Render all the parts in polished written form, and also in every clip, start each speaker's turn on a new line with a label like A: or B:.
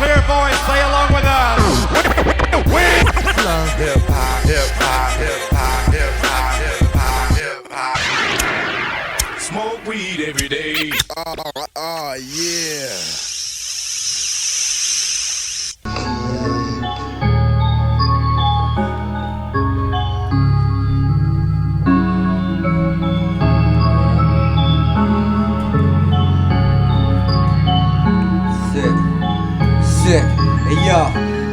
A: clear voice, say along with us.
B: Hip hop, hip hop, hip hop, hip hop, hip hop, hip hop. Smoke weed every day.
C: Oh yeah.
D: Sick. Hey yo,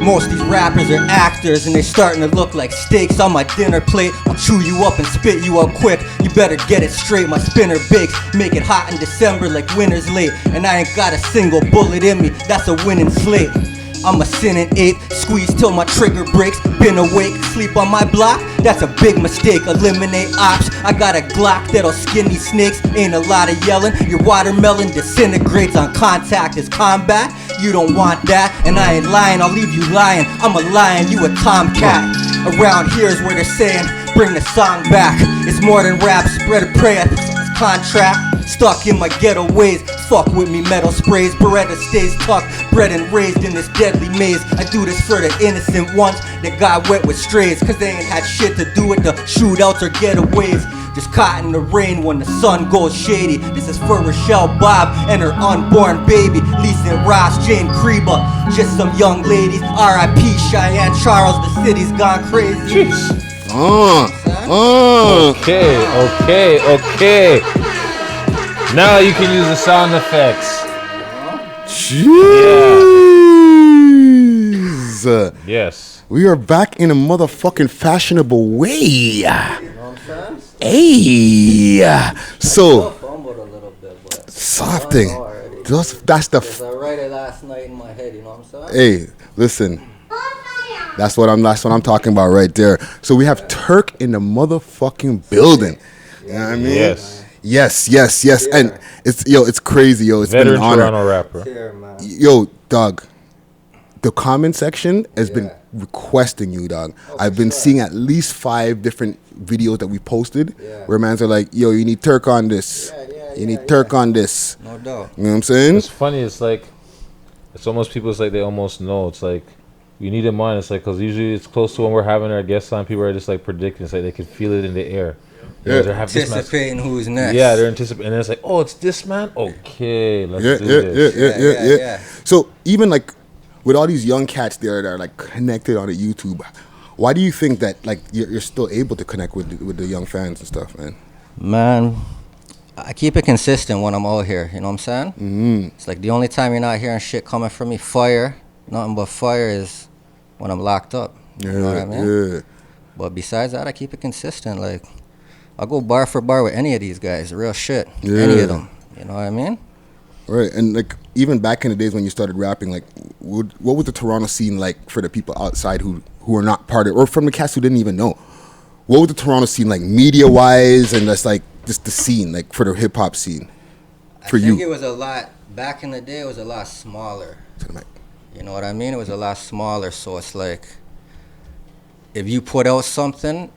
D: most of these rappers are actors and they starting to look like steaks on my dinner plate. I'll chew you up and spit you out quick. You better get it straight, my spinner bakes. Make it hot in December like winter's late. And I ain't got a single bullet in me, that's a winning slate. I'm a sinning ape, squeeze till my trigger breaks. Been awake, sleep on my block, that's a big mistake. Eliminate ops, I got a Glock that'll skin these snakes. Ain't a lot of yelling, your watermelon disintegrates on contact as combat. You don't want that, and I ain't lying, I'll leave you lying. I'm a lion, you a tomcat. Around here's where they're saying, bring the song back. It's more than rap, spread a prayer, it's contract. Stuck in my ghetto ways, fuck with me, metal sprays. Beretta stays tucked, bred and raised in this deadly maze. I do this for the innocent ones that got wet with strays, cause they ain't had shit to do with the shootouts or getaways. Just caught in the rain when the sun goes shady. This is for Rochelle Bob and her unborn baby. Lisa Ross, Jane Kreba, just some young ladies. R.I.P. Cheyenne Charles, the city's gone crazy.
E: Okay. Now you can use the sound effects.
C: Jeez.
E: Yeah. Yes.
C: We are back in a motherfucking fashionable way.
D: You know what I'm saying?
C: Hey. So,
D: Fumbled a little bit, but
C: soft thing. That's the.
D: I wrote it last night in my head. You know what I'm saying?
C: Hey, listen. That's what I'm talking about right there. So we have Turk in the motherfucking building. You know what I mean?
E: Yes.
C: Yes. And it's crazy, yo. It's
E: Veteran
C: been an honor.
E: Toronto rapper.
C: Yo, dog. The comment section has been requesting you, dog. I've been seeing at least 5 different videos that we posted where mans are like, yo, you need Turk on this. You need Turk on this.
D: No doubt.
C: You know what I'm saying?
E: It's funny. It's like, it's almost people. It's like they almost know. It's like you need in mind. It's like because usually it's close to when we're having our guests on. People are just like predicting. It's like they can feel it in the air.
C: Yeah.
E: They're
D: Anticipating who's next.
E: Yeah, they're anticipating. And then it's like, oh, it's this man. Okay, let's do this.
C: Yeah. So even like with all these young cats there that are like connected on the YouTube, why do you think that like you're still able to connect with the young fans and stuff, man?
D: Man, I keep it consistent when I'm out here. You know what I'm saying?
C: Mm-hmm.
D: It's like the only time you're not hearing shit coming from me, nothing but fire is when I'm locked up. You know what I mean?
C: Yeah.
D: But besides that, I keep it consistent. Like, I'll go bar for bar with any of these guys, real shit.
C: Yeah.
D: Any of them. You know what I mean?
C: Right, and like even back in the days when you started rapping, like what was the Toronto scene like for the people outside who are not part of it, or from the cast who didn't even know? What was the Toronto scene like media wise, and that's like just the scene like for the hip hop scene for you?
D: I think it was a lot, back in the day, it was a lot smaller. You know what I mean? It was a lot smaller, so it's like if you put out something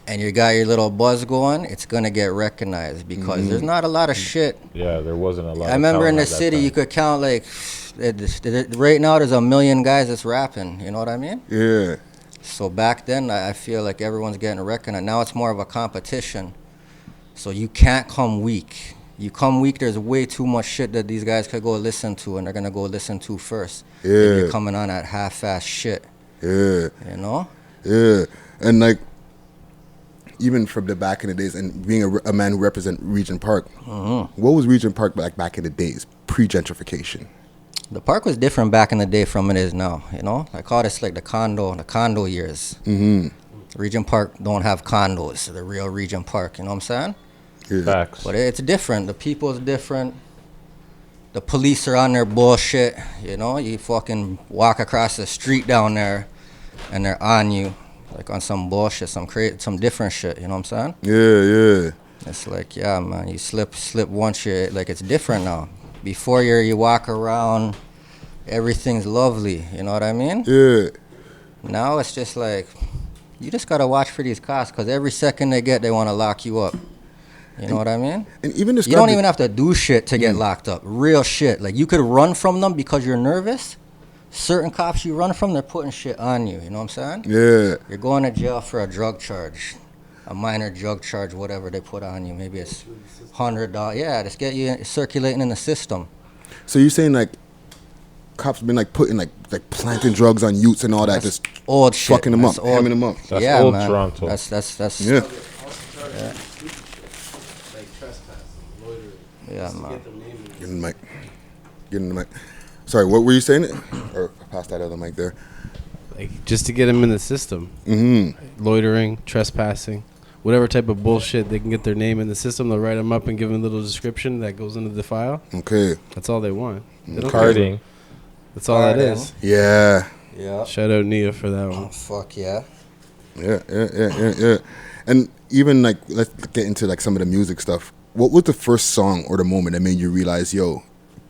D: and you got your little buzz going, it's gonna get recognized because there's not a lot of shit.
E: Yeah, there wasn't a lot.
D: I remember in the city, you could count like right now. There's 1 million guys that's rapping. You know what I mean?
C: Yeah.
D: So back then, I feel like everyone's getting recognized. Now it's more of a competition. So you can't come weak. You come weak, there's way too much shit that these guys could go listen to, and they're gonna go listen to first.
C: Yeah.
D: If you're coming on at half-ass shit.
C: Yeah.
D: You know?
C: Yeah. And like even from the back in the days, and being a man who represent Regent Park, what was Regent Park back in the days, pre-gentrification?
D: The park was different back in the day from it is now, you know? I call this like the condo years. Regent Park don't have condos, the real Regent Park, you know what I'm saying?
C: Yeah.
E: Facts.
D: But it's different. The people is different. The police are on their bullshit, you know? You fucking walk across the street down there and they're on you. Like on some bullshit, some different shit, you know what I'm saying?
C: Yeah.
D: It's like, yeah, man, you slip once, like it's different now. Before you walk around, everything's lovely, you know what I mean?
C: Yeah.
D: Now it's just like, you just gotta watch for these cops, because every second they get, they wanna lock you up. You know what I mean?
C: And even this,
D: you don't even have to do shit to get locked up. Real shit. Like you could run from them because you're nervous, certain cops you run from, they're putting shit on you. You know what I'm saying?
C: Yeah.
D: You're going to jail for a drug charge, a minor drug charge, whatever they put on you. Maybe it's $100. Yeah, just get you circulating in the system.
C: So you're saying like cops been like putting like planting drugs on youths and all that,
D: That's
C: just
D: old shit.
C: fucking them up,
D: That's old.
C: hamming them up.
E: That's
D: Yeah,
E: old
D: man.
E: Toronto.
D: That's
C: Yeah.
D: Yeah, man.
C: Get in the mic. Get in the mic. Sorry, what were you saying? Or pass that other mic there.
F: Like, just to get them in the system.
C: Mm-hmm.
F: Loitering, trespassing, whatever type of bullshit they can get their name in the system. They'll write them up and give them a little description that goes into the file.
C: Okay.
F: That's all they want. They don't
E: Carding.
F: care. That's all that is.
C: Yeah.
D: Yeah.
F: Shout out Nia for that
D: Oh,
F: one.
D: fuck yeah.
C: Yeah. And even like, let's get into like some of the music stuff. What was the first song or the moment that made you realize, yo,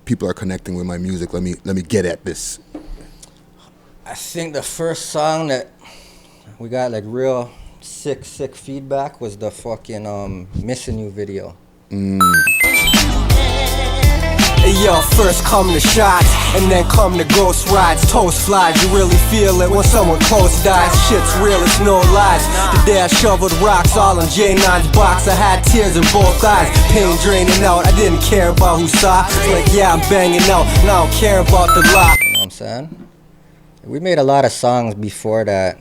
C: people are connecting with my music? Let me get at this.
D: I think the first song that we got like real sick feedback was the fucking Missing You video.
G: Hey yo, first come the shots, and then come the ghost rides. Toast flies, you really feel it when someone close dies. Shit's real, it's no lies. The day I shoveled rocks all in J9's box, I had tears in both eyes, pain draining out. I didn't care about who saw. It's like, yeah, I'm banging out, and I don't care about the lot.
D: You know what I'm saying? We made a lot of songs before that,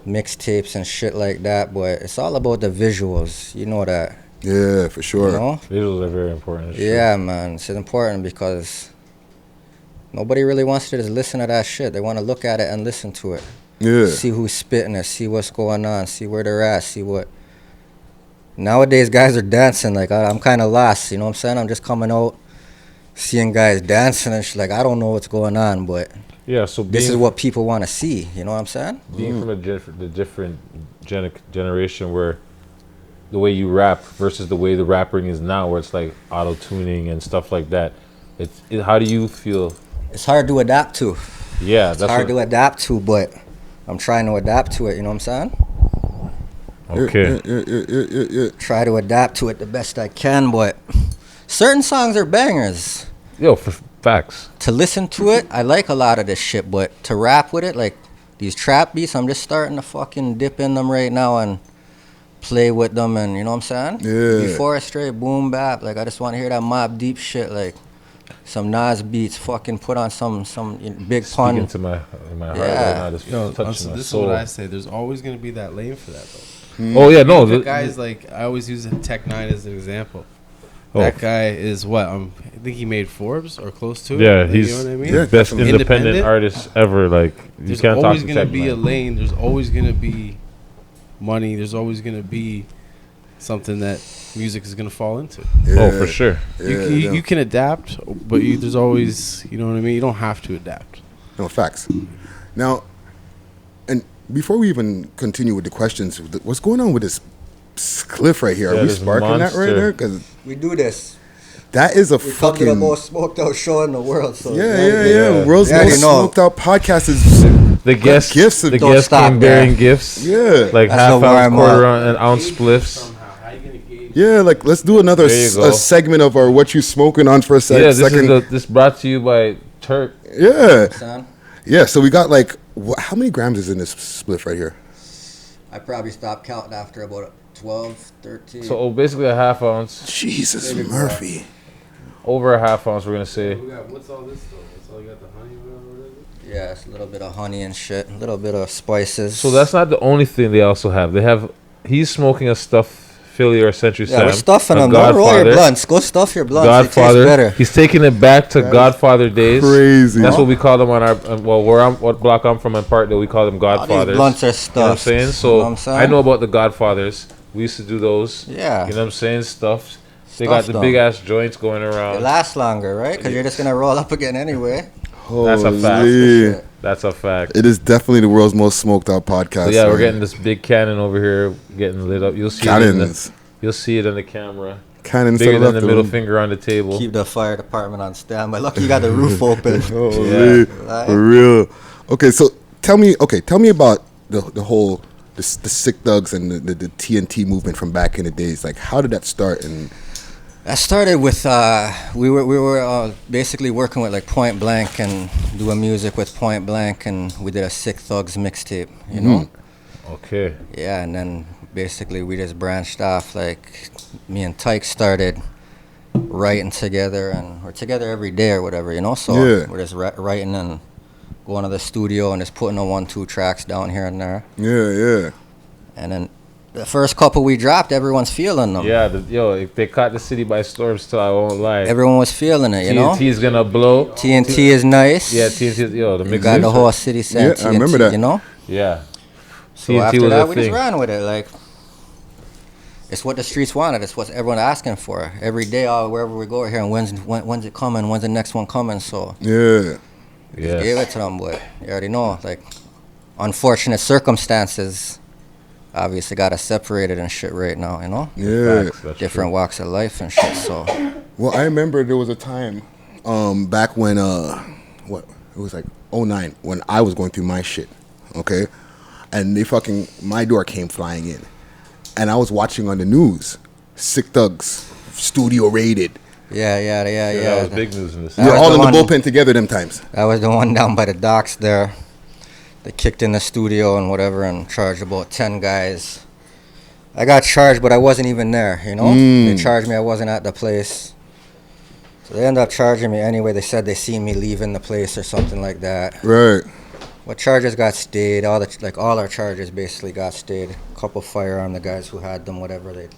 D: mixtapes and shit like that, but it's all about the visuals. You know that.
C: Yeah, for sure.
D: You know?
E: Visuals are very important.
D: Yeah, man. It's important because nobody really wants to just listen to that shit. They want to look at it and listen to it.
C: Yeah.
D: See who's spitting it, see what's going on, see where they're at, see what. Nowadays, guys are dancing. Like, I'm kind of lost, you know what I'm saying? I'm just coming out, seeing guys dancing and shit. Like, I don't know what's going on, but
E: Yeah, so
D: this is what people want to see, you know what I'm saying?
E: being from the different generation where the way you rap versus the way the rapping is now, where it's like auto tuning and stuff like that. How do you feel?
D: It's hard to adapt to.
E: Yeah,
D: It's hard to adapt to, but I'm trying to adapt to it, you know what I'm saying?
E: Okay.
C: Yeah.
D: Try to adapt to it the best I can, but certain songs are bangers.
E: Yo, for facts.
D: To listen to it, I like a lot of this shit, but to rap with it, like these trap beats, I'm just starting to fucking dip in them right now and play with them, and you know what I'm saying?
C: Yeah.
D: Before I straight boom bap, like I just want to hear that Mob Deep shit, like some Nas beats, fucking put on some big pun.
E: Speaking to my heart
D: Yeah.
E: right now, just
F: Yo,
E: touching my
F: this
E: soul.
F: is what I say. There's always going to be that lane for that, though.
E: Oh yeah, no.
F: The guys like, I always use Tech 9 as an example.
E: Oh.
F: That guy is what? I think he made Forbes or close to it.
E: Yeah,
F: Like,
E: he's
F: you know what I mean?
C: Yeah,
E: best
C: definitely.
E: independent artist ever. Like you
F: There's
E: can't talk
F: always
E: to
F: going to
E: Tech
F: be a
E: Nine.
F: lane. There's always going to be money. There's always going to be something that music is going to fall into.
E: Oh, for sure.
F: You can adapt, but there's always, you know what I mean? You don't have to adapt.
C: No, facts. Now, and before we even continue with the questions, what's going on with this cliff right here?
E: Yeah,
C: Are we
E: this
C: sparking that right
E: monster.
C: there? Because
D: We do this.
C: that is a
D: We come to the
C: fucking
D: most smoked out show in the world. So
C: yeah. World's
D: Yeah,
C: most
D: you know.
C: smoked out podcast is
E: The guests,
C: gifts
E: the
C: and-
D: Don't
E: guests
D: stop
E: came
D: there.
E: bearing gifts.
C: yeah,
E: Like
D: That's
E: half
D: the
E: ounce,
D: warm
E: quarter
D: up.
E: and ounce spliffs.
C: yeah. Like let's do another
E: There you go.
C: a segment of our what you smoking on for a
E: Yeah,
C: second.
E: this brought to you by Turk.
C: Yeah. So we got like how many grams is in this split right here?
D: I probably stopped counting after about 12, 13.
E: So basically a half ounce,
C: Jesus Murphy.
E: over a half ounce. We're gonna say.
F: What's all this, though? What's all you got, the honey or whatever it is?
D: Yeah, it's a little bit of honey and shit, a little bit of spices.
E: So that's not the only thing they also have. They have. He's smoking a stuffed Philly or Century
D: yeah,
E: Sam.
D: we're stuffing
E: a
D: them. Don't roll your
E: Godfather.
D: blunts. Go stuff your blunts.
E: Godfather.
D: It tastes better.
E: He's taking it back to Godfather days.
C: Crazy.
E: That's what we call them on our. What block I'm from in Parkdale, we call them
D: All
E: Godfathers.
D: these blunts are
E: You know what I'm
D: stuffed.
E: saying? So
D: You know what I'm saying?
E: I know about the Godfathers. We used to do those.
D: Yeah.
E: You know what I'm saying? Stuff. They got the
D: Stuff
E: big
D: them.
E: ass joints going
D: It
E: around.
D: lasts longer, right? Because you're just going to roll up again anyway.
E: That's a fact.
C: Holy.
E: That's a fact.
C: It is definitely the world's most smoked out podcast.
E: So yeah, we're
C: man.
E: getting this big cannon over here, getting lit up. You'll see it in
C: cannons.
E: you'll see it on the camera.
C: Cannons
E: Bigger
C: to
E: than the
C: left
E: middle
C: of them.
E: finger on the table.
D: Keep the fire department on standby. Lucky you got the roof open.
C: Holy.
D: Right?
C: For real. Okay, so tell me about the whole the Sick Thugz and the TNT movement from back in the days. Like, how did that start? And
D: I started with we were basically working with like Point Blank and doing music with Point Blank, and we did a Sick Thugz mixtape, you know.
E: Okay.
D: Yeah, and then basically we just branched off. Like me and Tyke started writing together, and we're together every day or whatever, you know. So we're just writing and going to the studio and just putting the 1-2 tracks down here and there.
C: Yeah.
D: And then the first couple we dropped, everyone's feeling them.
E: Yeah, if they caught the city by storm, still I won't lie.
D: Everyone was feeling it, you know.
E: TNT is gonna blow.
D: TNT is nice.
E: Yeah, TNT is the mix.
D: You got the whole city saying TNT,
C: I remember that.
D: you know.
E: Yeah.
D: So
E: TNT
D: after
E: was
D: that,
E: a
D: we
E: thing.
D: just ran with it. Like, it's what the streets wanted. It's what everyone asking for. Every day, wherever we go here, and when's it coming? When's the next one coming? So
C: Yeah.
D: we just gave it to them, but you already know, like, unfortunate circumstances obviously got us separated and shit right now, you know?
C: Yeah.
E: That's
D: Different walks of life and shit, so.
C: Well, I remember there was a time back when, it was like 09, when I was going through my shit, okay? And my door came flying in. And I was watching on the news, Sick Thugz, studio raided.
D: Yeah.
E: That was big news in the
C: We
E: city.
C: were
D: was
C: all
D: the
C: in the
D: one-
C: bullpen together them times.
D: That was the one down by the docks there. They kicked in the studio and whatever and charged about 10 guys. I got charged, but I wasn't even there, you know? They charged me, I wasn't at the place. So they ended up charging me anyway. They said they seen me leaving the place or something like that.
C: Right.
D: What charges got stayed? All our charges basically got stayed. A couple firearm, the guys who had them, whatever, they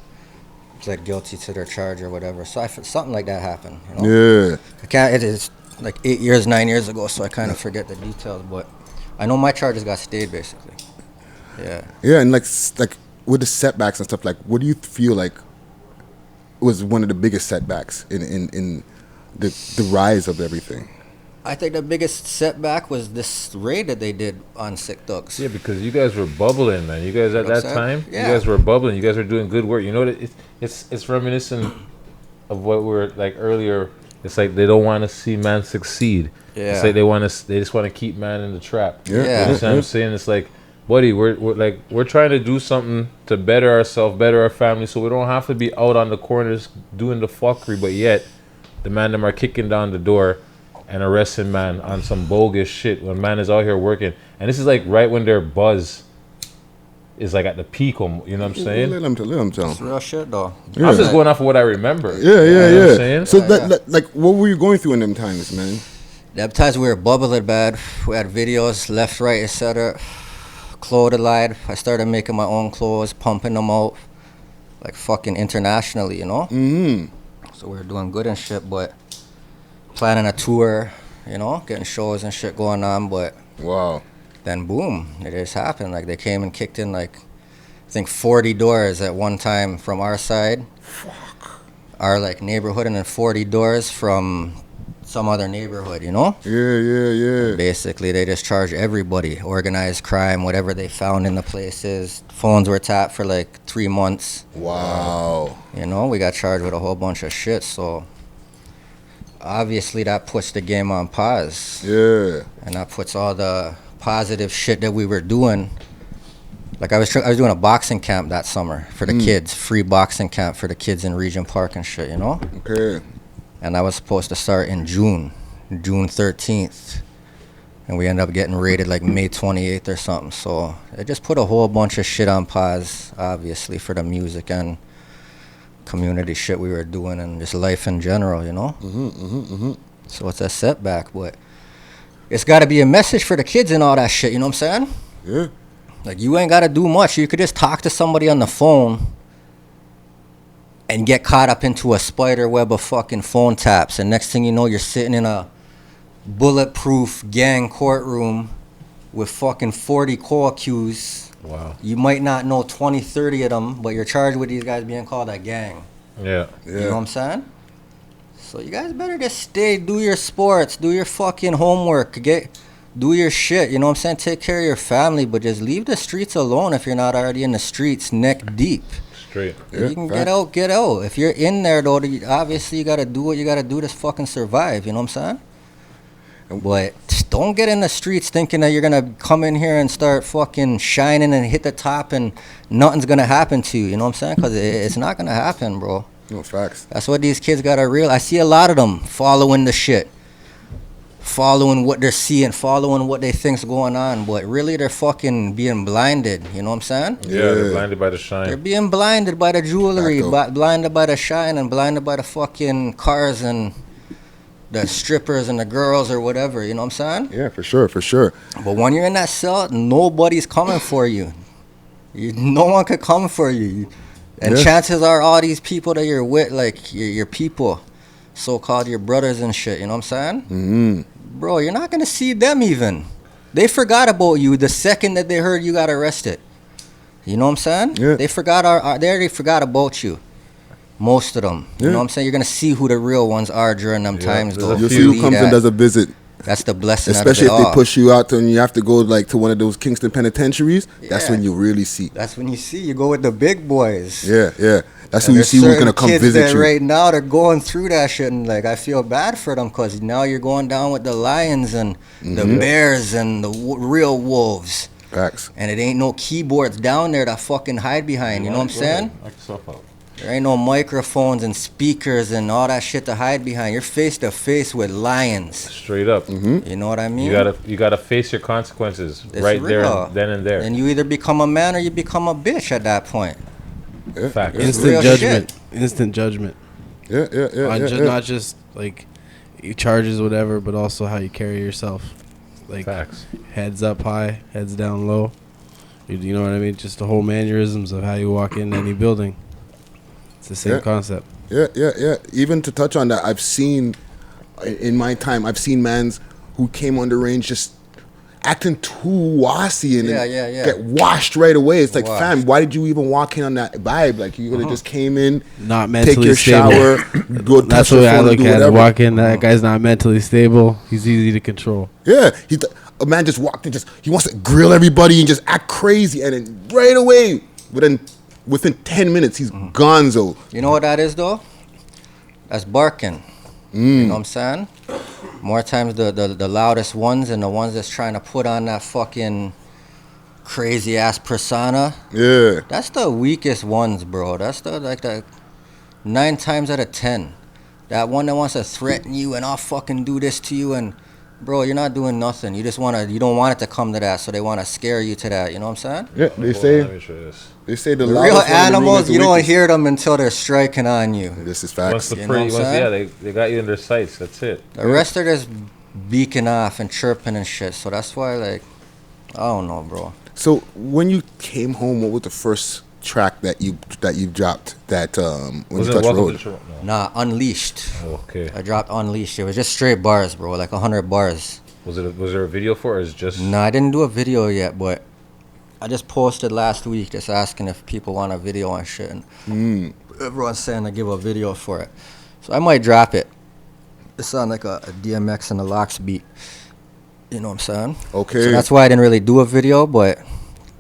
D: pled guilty to their charge or whatever. So something like that happened, you know?
C: Yeah.
D: It is like 9 years ago, so I kind of forget the details, but I know my charges got stayed basically. Yeah.
C: Yeah, and like with the setbacks and stuff, like, what do you feel like was one of the biggest setbacks in the rise of everything?
D: I think the biggest setback was this raid that they did on Sick Thugz.
E: Yeah, because you guys were bubbling, man. You guys at that time,
D: Yeah.
E: you guys were bubbling. You guys were doing good work. You know that it's reminiscent of what we were like earlier. It's like they don't want to see man succeed.
D: Yeah.
E: It's like they just want to keep man in the trap.
C: Yeah.
E: You know what I'm saying? It's like, buddy, we're trying to do something to better ourselves, better our family, so we don't have to be out on the corners doing the fuckery. But yet, the man them are kicking down the door and arresting man on some bogus shit when man is out here working. And this is like right when their buzz is like at the peak, you know what I'm saying?
C: Let them tell.
D: It's real shit though.
E: I'm just going off of what I remember.
C: Yeah.
E: You know what I'm saying?
C: So like, what were you going through in them times, man?
D: Them times we were bubbling bad. We had videos, left, right, etc. Clothes line. I started making my own clothes, pumping them out, like fucking internationally, you know? So we were doing good and shit, but planning a tour, you know, getting shows and shit going on, but
C: Wow.
D: then boom, it just happened. Like they came and kicked in like, I think 40 doors at one time from our side. Our like neighborhood, and then 40 doors from some other neighborhood, you know?
C: Yeah.
D: Basically, they just charge everybody, organized crime, whatever they found in the places. Phones were tapped for like 3 months.
C: Wow.
D: You know, we got charged with a whole bunch of shit, so obviously that puts the game on pause.
C: Yeah.
D: And that puts all the positive shit that we were doing. Like I was doing a boxing camp that summer for the kids, free boxing camp for the kids in Regent Park and shit, you know?
C: Okay.
D: And I was supposed to start in June 13th. And we ended up getting raided like May 28th or something. So it just put a whole bunch of shit on pause, obviously, for the music and community shit we were doing and just life in general, you know? So it's a setback, but it's got to be a message for the kids and all that shit, you know what I'm saying?
C: Yeah.
D: Like, you ain't got to do much. You could just talk to somebody on the phone and get caught up into a spider web of fucking phone taps. And next thing you know, you're sitting in a bulletproof gang courtroom with fucking 40 co-accused.
E: Wow.
D: You might not know 20, 30 of them, but you're charged with these guys being called a gang.
E: Yeah.
D: You know what I'm saying? So you guys better just do your sports, do your fucking homework, do your shit, you know what I'm saying? Take care of your family, but just leave the streets alone if you're not already in the streets neck deep.
E: Straight.
D: You can get out. If you're in there, though, obviously you got to do what you got to do to fucking survive, you know what I'm saying? But don't get in the streets thinking that you're going to come in here and start fucking shining and hit the top and nothing's going to happen to you, you know what I'm saying? Because it's not going to happen, bro.
C: No facts.
D: That's what these kids gotta realize. I see a lot of them following the shit, following what they're seeing, following what they think's going on, but really they're fucking being blinded. You know what I'm saying?
E: Yeah, they're blinded by the shine.
D: They're being blinded by the jewelry, blinded by the shine, and blinded by the fucking cars and the strippers and the girls or whatever. You know what I'm saying?
C: Yeah, for sure, for sure.
D: But when you're in that cell, nobody's coming for you. No one could come for you. And chances are all these people that you're with, like your people, so-called your brothers and shit, you know what I'm saying?
C: Mm-hmm.
D: Bro, you're not going to see them even. They forgot about you the second that they heard you got arrested. You know what I'm saying?
C: Yeah.
D: They already forgot about you. Most of them. You know what I'm saying? You're going to see who the real ones are during them times, though.
C: You'll see who comes and does a visit.
D: That's the blessing.
C: Especially if they push you out and you have to go like to one of those Kingston penitentiaries. That's when you really see.
D: That's when you see. You go with the big boys.
C: Yeah, yeah. That's when you see who's gonna come visit you.
D: Right now they're going through that shit, and like I feel bad for them because now you're going down with the lions and the bears and the real wolves.
C: Facts.
D: And it ain't no keyboards down there that fucking hide behind. You know what I'm saying?
E: Knock yourself out.
D: There ain't no microphones and speakers and all that shit to hide behind. You're face to face with lions.
E: Straight up.
D: You know what I mean?
E: You gotta face your consequences right there, then and there.
D: And you either become a man or you become a bitch at that point.
E: Fact.
F: Instant judgment. Instant judgment.
C: Yeah.
F: Not just like charges, whatever, but also how you carry yourself. Like
E: facts.
F: Heads up high, heads down low. You know what I mean? Just the whole mannerisms of how you walk in any building. It's the same concept.
C: Yeah. Even to touch on that, I've seen in my time, I've seen mans who came on the range just acting too wassy and get washed right away. It's like, fam, why did you even walk in on that vibe? Like, you could have just came in,
F: not mentally
C: take your
F: stable.
C: shower, go touch
F: That's
C: your
F: what I
C: phone,
F: look
C: do
F: at.
C: whatever.
F: Walk in, that guy's not mentally stable. He's easy to control.
C: Yeah, a man just walked in, he wants to grill everybody and just act crazy, and then right away, within 10 minutes, he's gonzo.
D: You know what that is, though? That's barking. You know what I'm saying? More times the loudest ones and the ones that's trying to put on that fucking crazy ass persona.
C: Yeah.
D: That's the weakest ones, bro. That's the 9 times out of 10. That one that wants to threaten you and I'll fucking do this to you, and bro, you're not doing nothing. You don't want it to come to that, so they want to scare you to that. You know what I'm saying?
C: Yeah, they say the
D: real animals, you don't hear them until they're striking on you.
C: This is facts.
E: They got you in their sights. That's it.
D: The rest are just beaking off and chirping and shit. So that's why, like, I don't know, bro.
C: So when you came home, what was the first track that you dropped? That when you touched road?
D: Nah, Unleashed.
E: Oh, okay.
D: I dropped Unleashed. It was just straight bars, bro, like 100 bars.
E: Was there a video for it, or is it just?
D: Nah, I didn't do a video yet, but I just posted last week just asking if people want a video and shit, and everyone's saying to give a video for it. So I might drop it. It sounds like a DMX and a Locks beat. You know what I'm saying?
C: Okay.
D: So that's why I didn't really do a video, but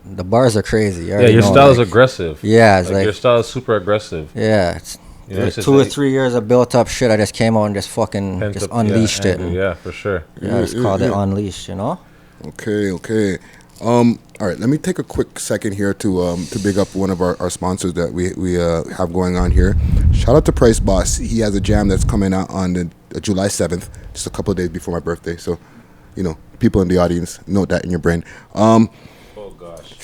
D: the bars are crazy.
E: Yeah, your style is aggressive.
D: Yeah, it's like
E: your style is super aggressive.
D: Yeah, it's like 2 or 3 years of built up shit. I just came out and just fucking unleashed it.
E: Yeah, for sure.
D: Yeah, it's called it Unleashed, you know?
C: Okay. All right, let me take a quick second here to big up one of our sponsors that we have going on here. Shout out to Price Boss. He has a jam that's coming out on July 7th, just a couple of days before my birthday. So, you know, people in the audience, note that in your brain. Oh
E: gosh.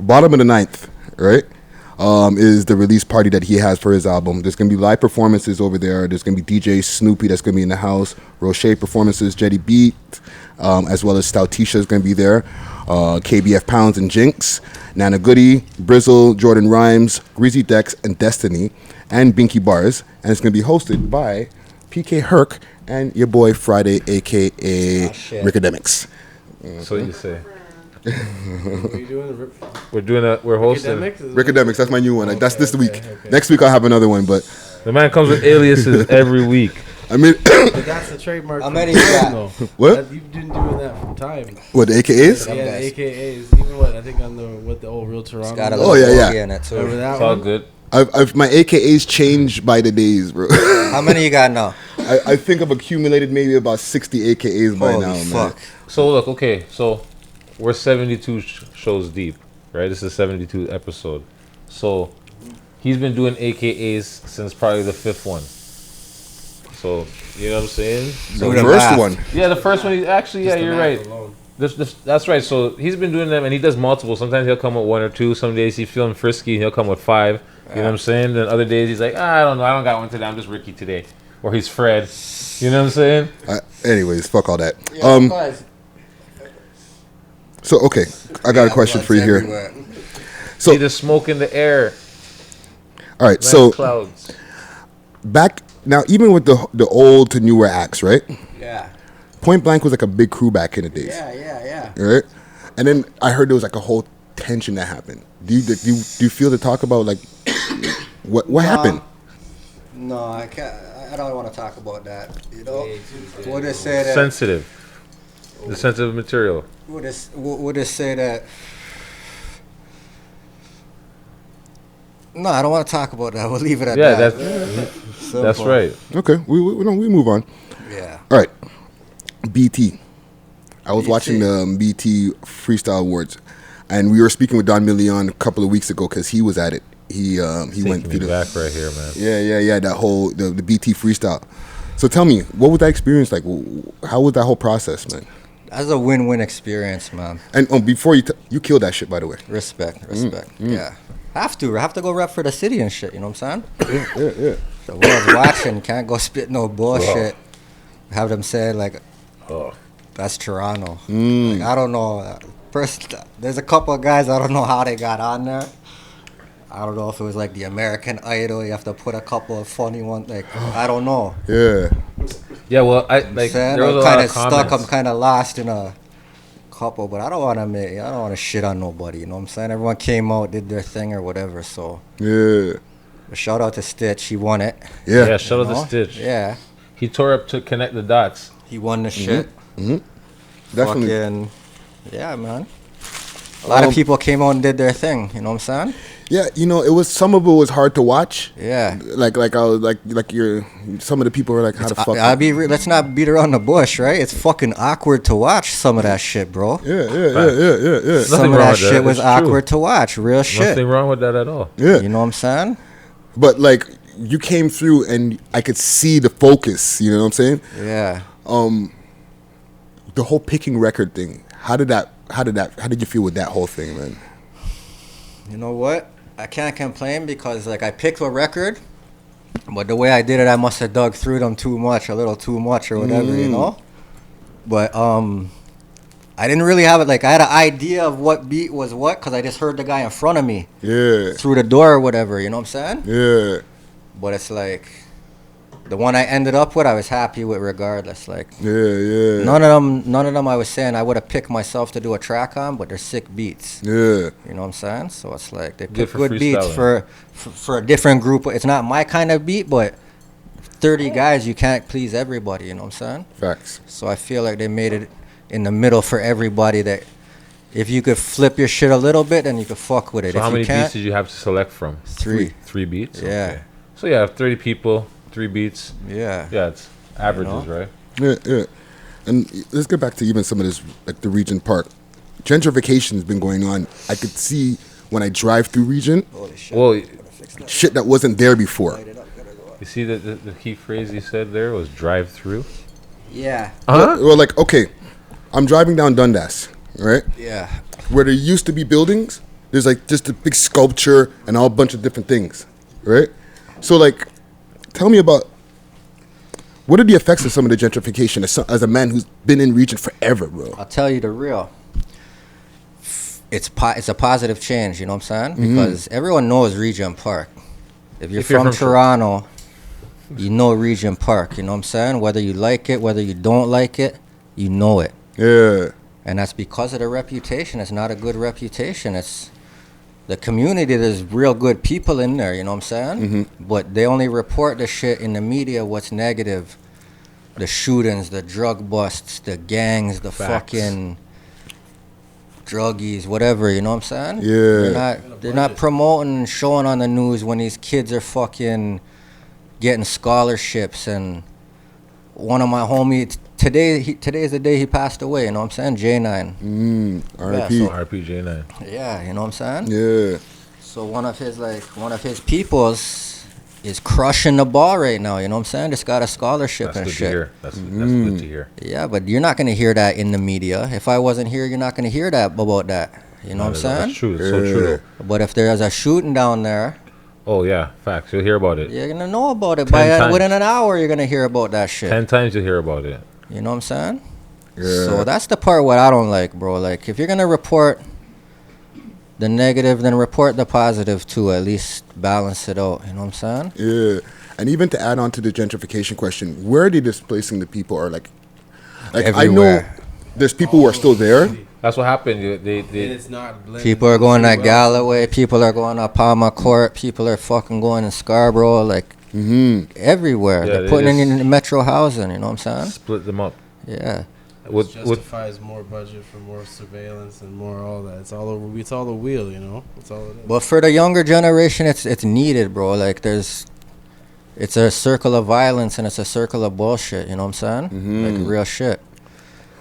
C: Bottom of the 9th, right? Is the release party that he has for his album. There's going to be live performances over there. There's going to be DJ Snoopy that's going to be in the house. Roche performances, Jetty Beat, as well as Stoutisha is going to be there. KBF Pounds and Jinx, Nana Goody, Brizzle, Jordan Rhymes, Greasy Dex, and Destiny, and Binky Bars. And it's going to be hosted by PK Herc and your boy Friday, a.k.a. Rickademics.
E: So you say.
F: We're
E: we're hosting
C: Rickademics, that's my new one. That's this week. Okay. Next week I'll have another one, but
E: the man comes with aliases every week.
C: I mean,
F: but that's the trademark.
D: How many you got?
C: What?
F: You've been doing that from time.
C: What, the AKAs?
F: Yeah, the AKAs. Even I think on the old Real Toronto.
D: Got a little in it too.
F: Remember that
E: it's all
F: one?
E: good.
C: I've my AKAs changed by the days, bro.
D: How many you got now?
C: I think I've accumulated maybe about 60 AKAs by now,
D: fuck.
C: man.
E: So look, okay, so we're 72 shows deep, right? This is 72 episode. So he's been doing AKAs since probably the 5th one. So, you know what I'm saying?
C: The first one.
E: Yeah, the first one. He's actually, yeah, you're right. That's right. So he's been doing them, and he does multiple. Sometimes he'll come with 1 or 2. Some days he's feeling frisky, and he'll come with 5. You know what I'm saying? Then other days he's like, I don't know, I don't got one today. I'm just Ricky today, or he's Fred. You know what I'm saying?
C: Anyways, fuck all that.
D: Yeah,
C: So okay, I got a question for you here.
E: See the smoke in the air.
C: All right,
E: Nice
C: so
E: clouds.
C: back now, even with the old to newer acts, right?
D: Yeah.
C: Point Blank was like a big crew back in the days.
D: Yeah.
C: Right? And then I heard there was like a whole tension that happened. Do you feel to talk about like what happened?
D: No, I can't. I don't want to talk about that. You know, what they say that
E: Sensitive. The sensitive material.
D: what they say that. No, I don't want to talk about that. We'll leave it at
E: Yeah,
D: that.
E: that's right.
C: Okay, we move on.
D: Yeah.
C: All right, BT. I was
D: BT.
C: watching the BT Freestyle Awards, and we were speaking with Don Milion a couple of weeks ago because he was at it. He went
E: Taking
C: through
E: me back right here, man.
C: Yeah. That whole the BT Freestyle. So tell me, what was that experience like? How was that whole process, man?
D: That's a win-win experience, man.
C: And before you killed that shit, by the way.
D: Respect. Yeah. Have to go rep for the city and shit. You know what I'm saying?
C: Yeah.
D: The world's watching. Can't go spit no bullshit. Have them say like, that's Toronto. Like, I don't know. First, there's a couple of guys I don't know how they got on there. I don't know if it was like the American Idol. You have to put a couple of funny ones. Like I don't know.
C: Yeah.
E: Yeah, well, I like there was
D: I'm
E: a lot
D: kind
E: of
D: of stuck.
E: comments.
D: I'm kind of lost in a couple, but I don't want to shit on nobody. You know what I'm saying? Everyone came out, did their thing or whatever. So
C: Yeah.
D: but shout out to Stitch. He won it.
E: Yeah, shout out
D: you know?
E: to Stitch.
D: Yeah,
E: He tore up to connect the dots.
D: he won the shit.
C: Definitely.
D: Fucking, yeah, man. A lot of people came out and did their thing. You know what I'm saying?
C: Yeah, it was some of it was hard to watch.
D: Yeah.
C: Like I was like you're some of the people were like, how the fuck?
D: Let's not beat around the bush, right? It's fucking awkward to watch some of that shit, bro.
C: Yeah.
D: Some of
E: wrong
D: that
E: with that.
D: shit was
E: It's
D: awkward to watch. Real shit.
E: Nothing wrong with that at all.
C: Yeah.
D: You know what I'm saying?
C: But like you came through and I could see the focus. You know what I'm saying?
D: Yeah.
C: The whole picking record thing. How did you feel with that whole thing, man?
D: You know what? I can't complain because like I picked a record, but the way I did it, I must have dug through them a little too much or whatever, you know. But I didn't really have it. Like I had an idea of what beat was what because I just heard the guy in front of me through the door or whatever. You know what I'm saying?
C: Yeah.
D: But it's like the one I ended up with, I was happy with regardless. Like
C: Yeah.
D: none of them. I was saying I would have picked myself to do a track on, but they're sick beats.
C: Yeah.
D: You know what I'm saying? So it's like they pick
E: for
D: good beats
E: freestyling.
D: for a different group. It's not my kind of beat, but 30 guys, you can't please everybody. You know what I'm saying?
C: Facts.
D: So I feel like they made it in the middle for everybody. That if you could flip your shit a little bit, then you could fuck with it.
E: So
D: if
E: how
D: you
E: many
D: can't,
E: beats did you have to select from?
D: 3.
E: 3 beats?
D: Yeah.
E: Okay. So yeah, 30 people, 3 beats.
D: Yeah.
E: Yeah, it's averages,
D: know?
E: right?
C: Yeah. And let's get back to even some of this, like the Regent Park. Gentrification has been going on. I could see when I drive through Regent,
D: Holy shit.
E: Well,
C: shit that wasn't there before.
E: you see the key phrase you said there was drive through.
D: Yeah.
C: Well, like, okay, I'm driving down Dundas, right?
D: Yeah.
C: Where there used to be buildings, there's like just a big sculpture and a whole bunch of different things, right? So, like, tell me about what are the effects of some of the gentrification as a man who's been in Regent forever, bro?
D: I'll tell you the real. It's a positive change, you know what I'm saying? Because everyone knows Regent Park. If you're from Toronto, you know Regent Park, you know what I'm saying? Whether you like it, whether you don't like it, you know it.
C: Yeah.
D: And that's because of the reputation. It's not a good reputation. It's the community. There's real good people in there, you know what I'm saying? But they only report the shit in the media, what's negative. The shootings, the drug busts, the gangs, the fucking druggies, whatever, you know what I'm saying?
C: Yeah.
D: They're not promoting and showing on the news when these kids are fucking getting scholarships. And one of my homies, today's the day he passed away, you know what I'm saying? J9.
C: R.I.P.
E: RPJ9.
D: Yeah, you know what I'm saying?
C: Yeah.
D: So one of his peoples is crushing the ball right now. You know what I'm saying? Just got a scholarship
E: That's
D: and
E: good
D: shit.
E: to hear. That's good to hear.
D: Yeah, but you're not gonna hear that in the media. If I wasn't here, you're not gonna hear that about that. You know what I'm saying?
E: That's true. It's so true.
D: But if there's a shooting down there,
E: Oh yeah, facts. You'll hear about it.
D: you're gonna know about it.
E: 10 times.
D: Within an hour, you're gonna hear about that shit.
E: 10 times you'll hear about it.
D: You know what I'm saying?
C: Yeah.
D: So that's the part what I don't like, bro. Like, if you're gonna report the negative, then report the positive too. At least balance it out. You know what I'm saying?
C: Yeah. And even to add on to the gentrification question, where are they displacing the people? Or like I know
D: Everywhere.
C: there's people who are still there.
E: That's what happened. They
F: It's not blended
D: People are going to
F: well.
D: Galloway. People are going to Palma Court. People are fucking going in Scarborough. Like, everywhere.
E: Yeah,
D: They're
E: they
D: putting it
E: just-
D: in metro housing. You know what I'm saying?
E: split them up.
D: Yeah.
E: With
F: Justifies more budget for more surveillance and more all that. It's all over. It's all the wheel, you know. It's all it is.
D: But for the younger generation, it's needed, bro. Like, it's a circle of violence and it's a circle of bullshit. You know what I'm saying? Like, real shit.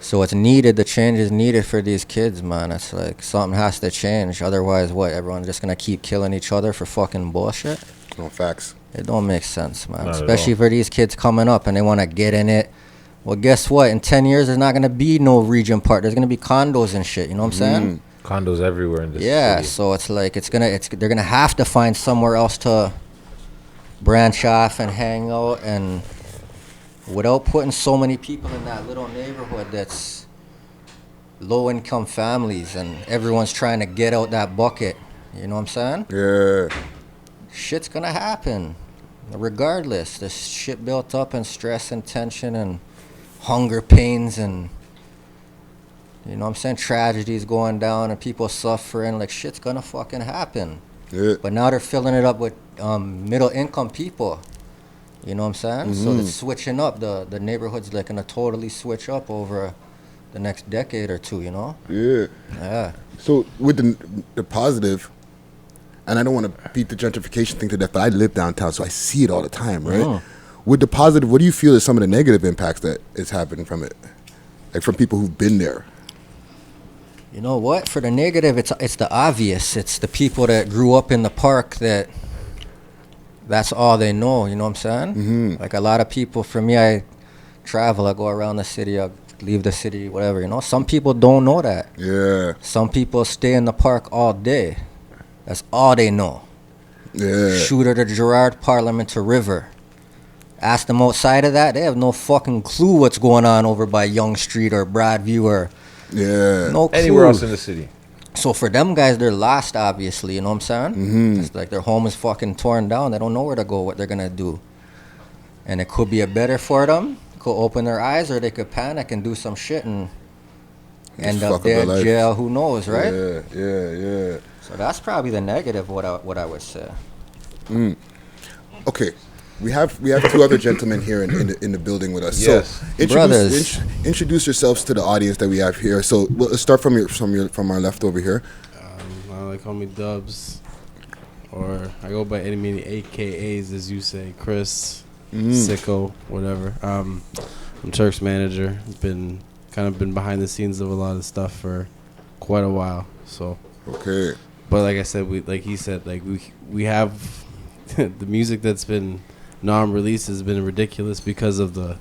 D: So it's needed. The change is needed for these kids, man. It's like something has to change. Otherwise, what? Everyone's just gonna keep killing each other for fucking bullshit?
C: No facts.
D: It don't make sense, man.
E: Not at
D: Especially
E: all.
D: for these kids coming up and they want to get in it. Well, guess what? In 10 years, there's not gonna be no region park. There's gonna be condos and shit. You know what I'm saying?
E: condos everywhere in this
D: Yeah.
E: city.
D: So it's like they're gonna have to find somewhere else to branch off and hang out, and without putting so many people in that little neighborhood that's low income families and everyone's trying to get out that bucket. You know what I'm saying?
C: Yeah.
D: Shit's gonna happen. Regardless. There's shit built up and stress and tension and hunger pains and you know what I'm saying? Tragedies going down and people suffering. Like shit's gonna fucking happen.
C: Yeah.
D: But now they're filling it up with middle income people. You know what I'm saying? So it's switching up. The neighborhood's like gonna totally switch up over the next decade or two, you know?
C: Yeah.
D: Yeah.
C: So with the positive, and I don't want to beat the gentrification thing to death, but I live downtown, so I see it all the time, right? With the positive, what do you feel is some of the negative impacts that is happening from it? Like from people who've been there?
D: You know what? For the negative, it's the obvious. It's the people that grew up in the park that's all they know, you know what I'm saying? Like a lot of people, for me, I travel, I go around the city, I leave the city, whatever, you know? Some people don't know that.
C: Yeah.
D: Some people stay in the park all day. That's all they know.
C: Yeah.
D: Shooter to Girard, Parliament to River. Ask them outside of that, they have no fucking clue what's going on over by Yonge Street or Broadview or
C: Yeah.
D: no clue.
E: Anywhere else in the city.
D: So for them guys, they're lost, obviously, you know what I'm saying? It's like their home is fucking torn down. They don't know where to go, what they're going to do. And it could be a better for them. Could open their eyes, or they could panic and do some shit and end
C: fuck
D: up
C: up their
D: there in
C: life.
D: jail. Who knows, right?
C: Yeah.
D: So that's probably the negative, what I would say.
C: Okay. We have two other gentlemen here in the building with us.
E: Yes.
C: So
D: Brothers.
C: introduce yourselves to the audience that we have here. So let's start from our left over here.
F: They call me Dubs, or I go by any many AKAs, as you say, Chris, Sicko, whatever. I'm Turk's manager. Been behind the scenes of a lot of stuff for quite a while. So,
C: Okay.
F: but like I said, we have the music that's been non-released has been ridiculous because of the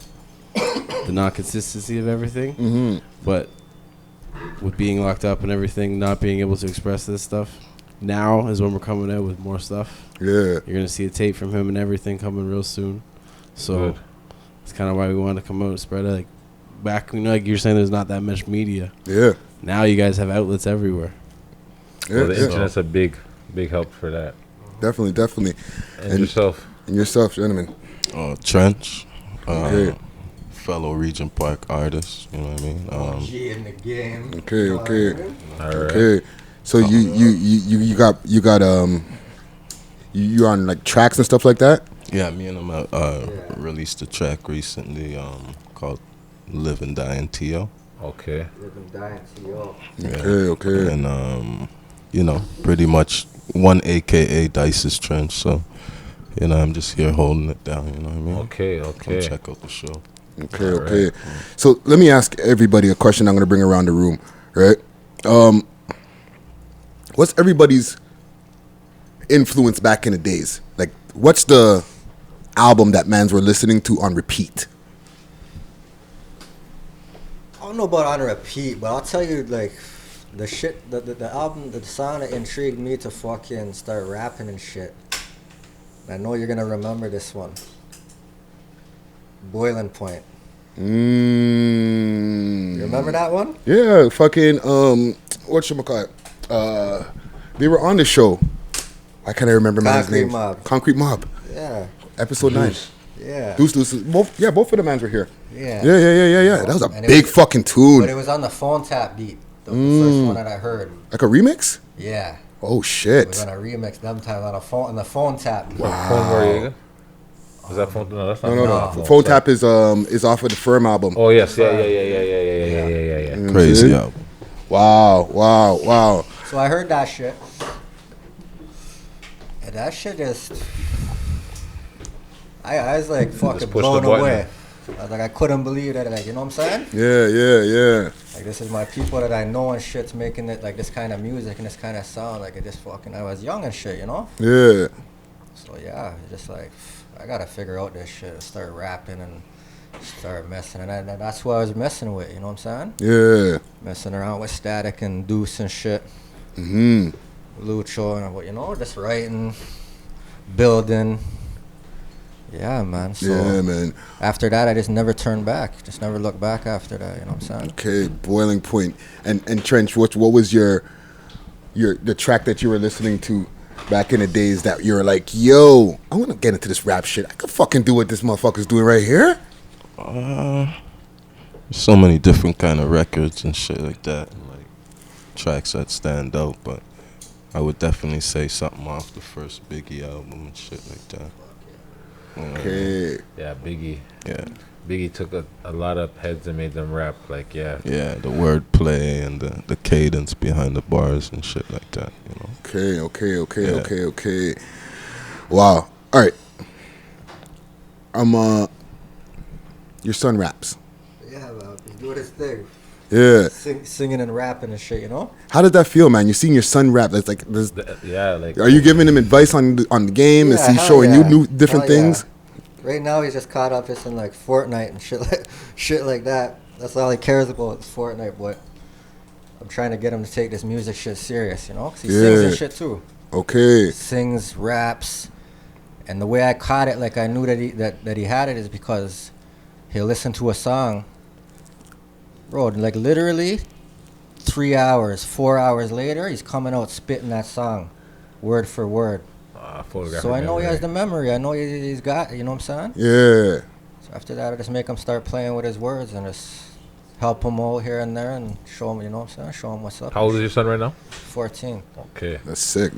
F: non-consistency of everything. But with being locked up and everything, not being able to express this stuff, now is when we're coming out with more stuff.
C: Yeah.
F: You're gonna see a tape from him and everything coming real soon. So
E: Good.
F: it's kind of why we wanted to come out and spread it. Like back, like you're saying, there's not that much media.
C: Yeah.
F: Now you guys have outlets everywhere.
C: Yeah.
E: Well, the
C: yeah.
E: internet's a big help for that.
C: Definitely.
E: And yourself.
C: And yourself, gentlemen.
H: Trench,
C: Okay.
H: fellow Region Park artist. You know what I mean?
D: in the game.
C: Okay.
E: All right.
C: Okay. So you on like tracks and stuff like that?
H: Yeah, me and him released a track recently called "Live and Die in T.O."
E: Okay.
C: Okay.
H: And pretty much one AKA Dice's Trench. So, I'm just here holding it down. You know what I mean?
E: Okay.
H: Come check out the show.
C: Okay. So let me ask everybody a question I'm going to bring around the room, right? What's everybody's influence back in the days? Like, what's the album that mans were listening to on repeat?
D: I don't know about on repeat, but I'll tell you, like, the shit, the album, the song that intrigued me to fucking start rapping and shit. I know you're gonna remember this one. Boiling Point. You remember that one?
C: Yeah, fucking whatchamacallit? They were on the show. Why can't I remember man's name? Concrete Mob.
D: Yeah.
C: Episode 9.
D: Yeah.
C: Deuce. Both of the mans were here.
D: Yeah.
C: Yeah. That was a big fucking tune.
D: But it was on the phone tap beat. The first one that I heard.
C: Like a remix?
D: Yeah.
C: Oh
D: It
C: shit.
D: was on a remix them time on the phone tap beat.
E: Phone Noriega? Is that phone? No, that's not.
C: No. Phone Tap is off of the Firm album.
E: Oh yes, yeah.
H: Crazy album.
C: Wow.
D: So I heard that shit. And that shit just... I was like fucking
E: push
D: blown
E: the button.
D: away. I was like, I couldn't believe that. Like, you know what I'm saying?
C: Yeah.
D: Like, this is my people that I know and shit's making it like this kind of music and this kind of sound. Like, it just fucking... I was young and shit, you know?
C: Yeah.
D: So yeah, just like... I gotta figure out this shit and start rapping and start messing. And that's what I was messing with, you know what I'm saying?
C: Yeah.
D: Messing around with Static and Deuce and shit.
C: Mm-hmm.
D: Lucho and what, you know, just writing, building. Yeah, man. So
C: Yeah, man.
D: after that, I just never turned back. Just never looked back after that, you know what I'm saying?
C: Okay, Boiling Point. And Trench, what was the track that you were listening to back in the days that you were like, yo, I want to get into this rap shit. I could fucking do what this motherfucker's doing right here.
H: So many different kind of records and shit like that, and like tracks that stand out. But I would definitely say something off the first Biggie album and shit like that.
C: Okay.
E: Yeah, Biggie.
H: Yeah.
E: Biggie took a lot of heads and made them rap. Like, yeah.
H: Yeah, the wordplay and the cadence behind the bars and shit like that, you know.
C: Okay. Wow. All right. Your son raps.
D: Yeah, man. He's doing his thing.
C: Yeah.
D: Singing and rapping and shit, you know?
C: How does that feel, man? You're seeing your son rap. That's like,
E: Like.
C: are you giving him advice on the game? Is
D: Yeah,
C: he
D: hell
C: showing
D: yeah.
C: you new different
D: Hell yeah.
C: things?
D: Right now, he's just caught up just in like Fortnite and shit like that. That's all he cares about is Fortnite, but I'm trying to get him to take this music shit serious, you know? 'Cause he sings and shit too.
C: Okay.
D: Sings, raps, and the way I caught it, like I knew that he had it, is because he'll listen to a song, bro. Like literally, 3 hours, 4 hours later, he's coming out spitting that song, word for word. So I know he has the memory. I know he's got, you know what I'm saying?
C: Yeah.
D: So after that, I just make him start playing with his words and just help him out here and there and show him, you know what I'm saying? Show him what's up.
E: How old is your son right now?
D: 14.
E: Okay.
C: That's sick.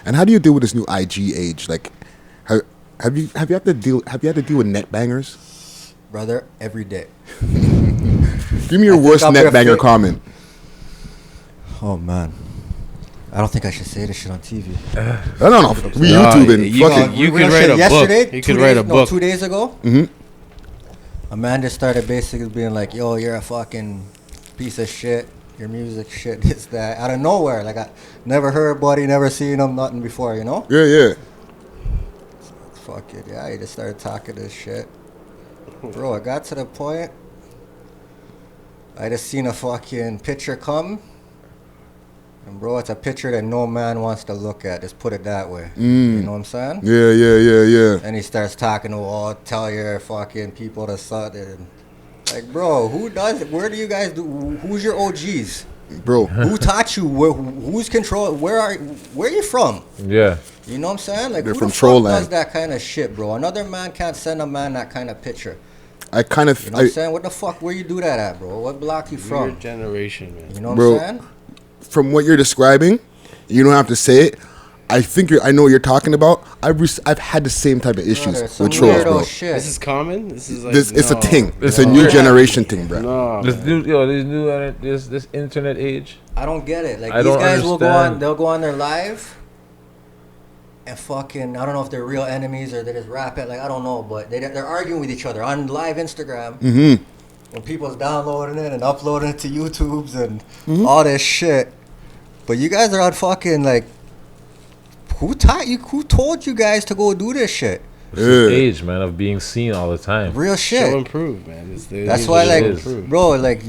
C: And how do you deal with this new IG age? Like, have you had to deal with net bangers?
D: Brother, every day.
C: Give me your worst net banger comment.
D: Oh, man. I don't think I should say this shit on TV.
C: I don't know. We YouTubing.
F: You could write a book. You could write a book.
D: 2 days ago,
C: Mm-hmm.
D: a man just started basically being like, yo, you're a fucking piece of shit. Your music shit, this, that. Out of nowhere. Like, I never heard Buddy, never seen him, nothing before, you know?
C: Yeah.
D: Fuck it, yeah. He just started talking this shit. Bro, it got to the point, I just seen a fucking picture come. And bro, it's a picture that no man wants to look at. Just put it that way. You know what I'm saying?
C: Yeah.
D: And he starts talking to, oh, tell your fucking people to suck it. Like, bro, who does it? Where do you guys do? Who's your OGs?
C: Bro.
D: Who taught you? Who's control? Where are you from?
E: Yeah.
D: You know what I'm saying? Like,
C: They're
D: who
C: from
D: the
C: Troll
D: fuck does
C: Land.
D: that kind of shit, bro? Another man can't send a man that kind of picture.
C: I kind of...
D: You know what I'm saying? What the fuck? Where you do that at, bro? What block you from?
F: Weird generation, man.
D: You know what
C: Bro,
D: I'm saying?
C: From what you're describing, you don't have to say it. I know what you're talking about. I've had the same type of issues
D: Brother, some
C: with trolls, bro.
D: weirdo shit.
F: This is common. This is like
C: It's a thing. It's a
E: No.
C: new generation thing, bro.
F: No,
E: This
F: man.
E: new this internet age.
D: I don't get it. Like,
E: I
D: these
E: don't
D: guys will go on.
E: understand.
D: They'll go on their live and fucking. I don't know if they're real enemies or they just rap it. Like, I don't know, but they're arguing with each other on live Instagram.
C: Mm-hmm.
D: When people's downloading it and uploading it to YouTube's and all this shit. But you guys are on fucking like who taught you? Who told you guys to go do this shit?
E: It's this age, man, of being seen all the time.
D: Real shit.
F: Show improve, man.
D: That's why, like,
F: improve.
D: bro, like,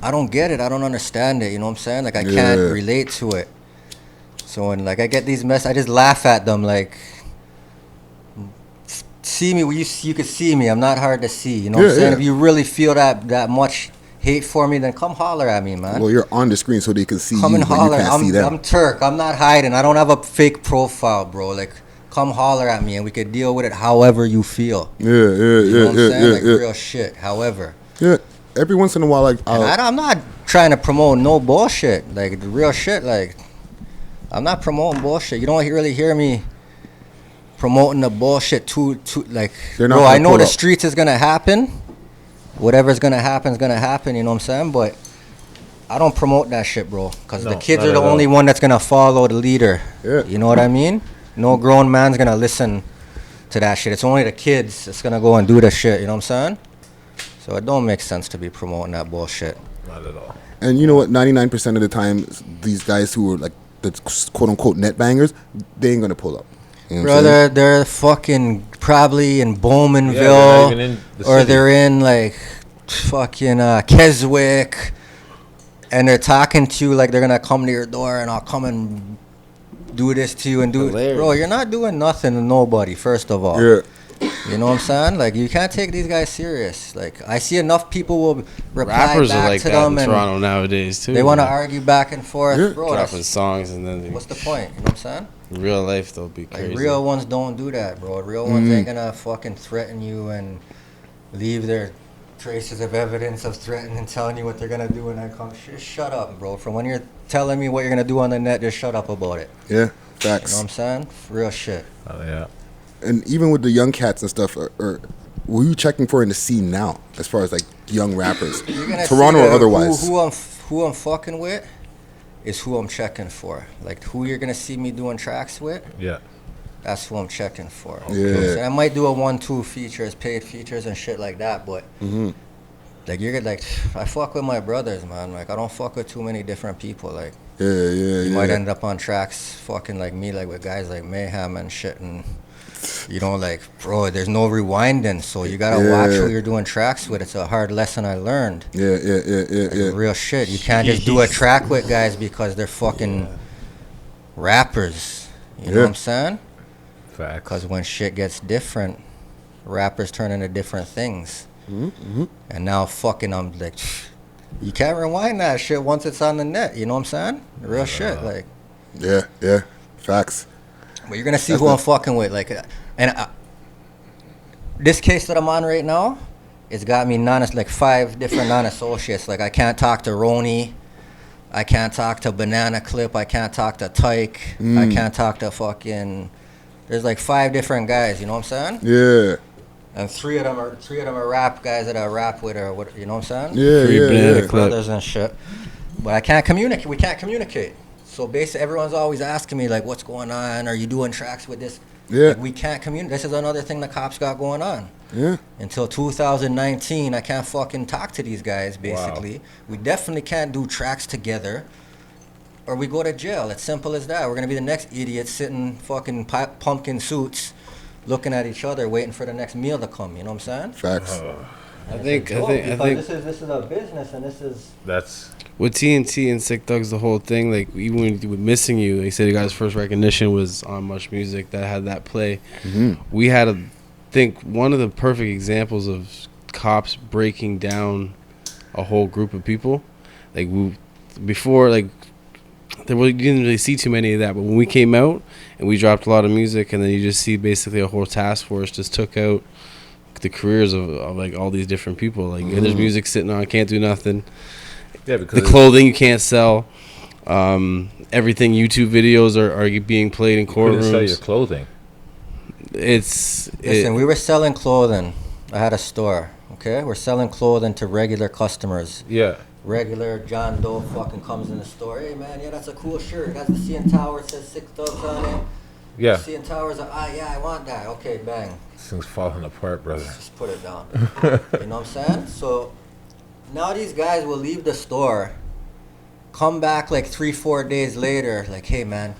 D: I don't get it. I don't understand it. You know what I'm saying? Like, I can't relate to it. So when, like, I get these I just laugh at them. Like, see me, you can see me. I'm not hard to see. You know what I'm saying? If you really feel that much hate for me, then come holler at me, man.
C: Well, you're on the screen so they can see
D: come
C: you,
D: and
C: but
D: holler.
C: you can't see them.
D: I'm Turk. I'm not hiding. I don't have a fake profile, bro. Like, come holler at me and we could deal with it however you feel. You know what I'm saying? Like, real shit. However.
C: Yeah. Every once in a while, like,
D: I'm not trying to promote no bullshit. Like, the real shit. Like, I'm not promoting bullshit. You don't really hear me promoting the bullshit too like, bro, I know the streets is gonna happen. Whatever's gonna happen is gonna happen, you know what I'm saying? But I don't promote that shit, bro, because the kids are the only one that's gonna follow the leader. You know what I mean? No grown man's gonna listen to that shit. It's only the kids that's gonna go and do the shit, you know what I'm saying? So it don't make sense to be promoting that bullshit.
E: Not at all.
C: And you know what? 99% of the time, these guys who are like the quote unquote net bangers, they ain't gonna pull up. You know
D: Brother, they're fucking probably in Bowmanville, or they're in like fucking Keswick, and they're talking to you like they're gonna come to your door and I'll come and do this to you and do it. Bro, you're not doing nothing to nobody, first of all. You know what I'm saying? Like, you can't take these guys serious. Like, I see enough people will reply
F: rappers
D: back
F: are like
D: to
F: that
D: them
F: in Toronto nowadays too.
D: They want to argue back and forth, bro.
F: Dropping songs and then
D: what's the point? You know what I'm saying?
F: In real life, they'll be crazy.
D: Like, real ones don't do that, bro. Real ones ain't gonna fucking threaten you and leave their traces of evidence of threatening and telling you what they're gonna do and then come. Just shut up, bro. From when you're telling me what you're gonna do on the net, just shut up about it.
C: Yeah, facts.
D: You know what I'm saying? Real shit.
E: Oh, yeah.
C: And even with the young cats and stuff, or who are you checking for in the scene now, as far as like young rappers, Toronto or otherwise?
D: Who I'm fucking with is who I'm checking for. Like, who you're gonna see me doing tracks with.
E: Yeah.
D: That's who I'm checking for.
C: Yeah.
D: So I might do a 1-2 features, paid features and shit like that, but like, you're like, I fuck with my brothers, man. Like, I don't fuck with too many different people. Like, you might end up on tracks fucking like me, like with guys like Mayhem and shit, and you know, like, bro, there's no rewinding, so you gotta watch who you're doing tracks with. It's a hard lesson I learned. Like, real shit. You can't just do a track with guys because they're fucking rappers. You know what I'm saying?
E: Facts.
D: Because when shit gets different, rappers turn into different things. And now fucking I'm like, you can't rewind that shit once it's on the net. You know what I'm saying? Real shit. Like,
C: yeah, facts.
D: but you're gonna see who I'm fucking with. Like, and this case that I'm on right now, it's got me like 5 different non-associates. Like, I can't talk to Roni, I can't talk to Banana Clip, I can't talk to Tyke, I can't talk to fucking. There's like 5 different guys. You know what I'm saying?
C: Yeah.
D: And 3 of them are rap guys that I rap with, or what, you know what I'm saying?
C: Yeah.
D: Brothers and shit. But I can't communicate. We can't communicate. So basically, everyone's always asking me like, "What's going on? Are you doing tracks with this?"
C: Yeah.
D: Like, we can't communicate. This is another thing the cops got going on.
C: Yeah.
D: Until 2019, I can't fucking talk to these guys. Basically, we definitely can't do tracks together, or we go to jail. It's simple as that. We're gonna be the next idiots sitting fucking pumpkin suits, looking at each other, waiting for the next meal to come. You know what I'm saying?
C: Facts.
F: I think
D: this is a business, and
E: That's
F: with TNT and Sick Thugz, the whole thing, like, even with Missing You, they said you guys' first recognition was on Much Music that had that play. We had one of the perfect examples of cops breaking down a whole group of people. Like, before, like, you didn't really see too many of that, but when we came out and we dropped a lot of music, and then you just see basically a whole task force just took out the careers of like all these different people. Like, there's music sitting on, can't do nothing.
E: Yeah, because
F: the clothing you can't sell. Everything, YouTube videos are being played in courtrooms.
E: You couldn't sell your clothing.
D: Listen, we were selling clothing. I had a store. Okay, we're selling clothing to regular customers.
E: Yeah.
D: Regular John Doe fucking comes in the store. Hey man, yeah, that's a cool shirt. That's the CN Tower. It says Sick Thugz on it.
E: Yeah.
D: CN Tower's yeah, I want that. Okay, bang.
E: This thing's falling apart, brother.
D: Just put it down. You know what I'm saying? So now these guys will leave the store, come back like 3-4 days later, like, hey man,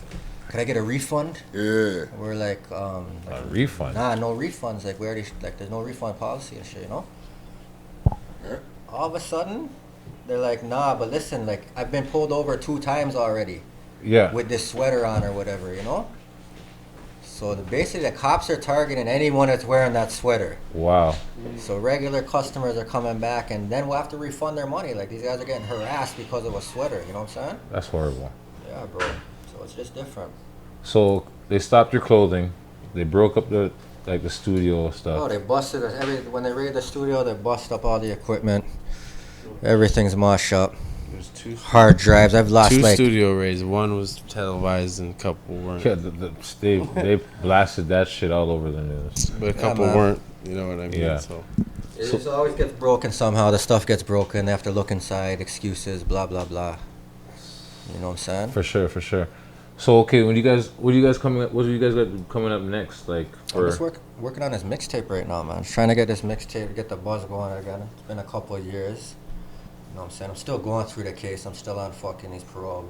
D: could I get a refund?
C: Yeah.
D: We're like,
E: A refund.
D: nah, no refunds. Like we already, like there's no refund policy and shit, you know? All of a sudden, they're like, nah, but listen, like I've been pulled over 2 times already
E: Yeah.
D: with this sweater on or whatever, you know? So basically the cops are targeting anyone that's wearing that sweater.
E: Wow.
D: So regular customers are coming back and then we'll have to refund their money. Like these guys are getting harassed because of a sweater, you know what I'm saying?
E: That's horrible.
D: Yeah, bro. So it's just different.
E: So they stopped your clothing. They broke up the studio
D: Oh,
E: stuff.
D: they busted us. When they raided the studio, they bust up all the equipment. Everything's mosh up.
F: There's 2
D: Hard drives. I've lost
F: 2
D: like
F: studio raids. One was televised and a couple weren't.
E: Yeah, they blasted that shit all over the news.
F: But a couple
D: man.
F: weren't. You know what I mean?
E: Yeah.
F: So
D: it always gets broken somehow. The stuff gets broken. They have to look inside. Excuses. Blah blah blah. You know what I'm saying?
E: For sure, for sure. So okay, what are you guys coming up next? Like
D: I'm
E: for
D: just working on this mixtape right now, man. Just trying to get this mixtape, get the buzz going again. It's been a couple of years. You know what I'm saying? I'm still going through the case. I'm still on fucking these parole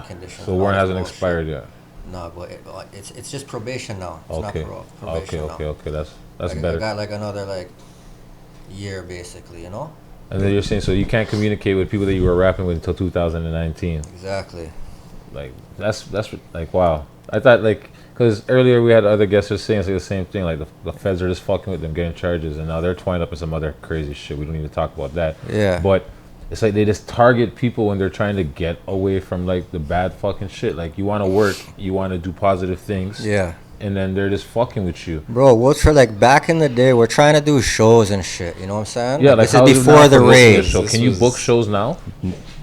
D: conditions.
E: so
D: and all
E: warrant
D: this
E: hasn't
D: bullshit.
E: expired yet.
D: No, but it's just probation now. It's
E: Okay.
D: not parole. Probation now.
E: Okay. That's
D: I
E: better.
D: got like another like year basically, you know?
E: And then you're saying so you can't communicate with people that you were rapping with until 2019.
D: Exactly.
E: Like that's like wow. I thought like because earlier we had other guests just saying like the same thing. Like the feds are just fucking with them, getting charges, and now they're twined up in some other crazy shit. We don't need to talk about that.
D: Yeah.
E: But it's like they just target people when they're trying to get away from like the bad fucking shit. Like you want to work, you want to do positive things.
D: Yeah.
E: And then they're just fucking with you.
D: Bro, we'll try like back in the day, we're trying to do shows and shit. You know what I'm saying?
E: Yeah, like
D: this
E: how
D: is
E: is it
D: before
E: now
D: the
E: for listening to
D: raid.
E: show? Can you book shows now?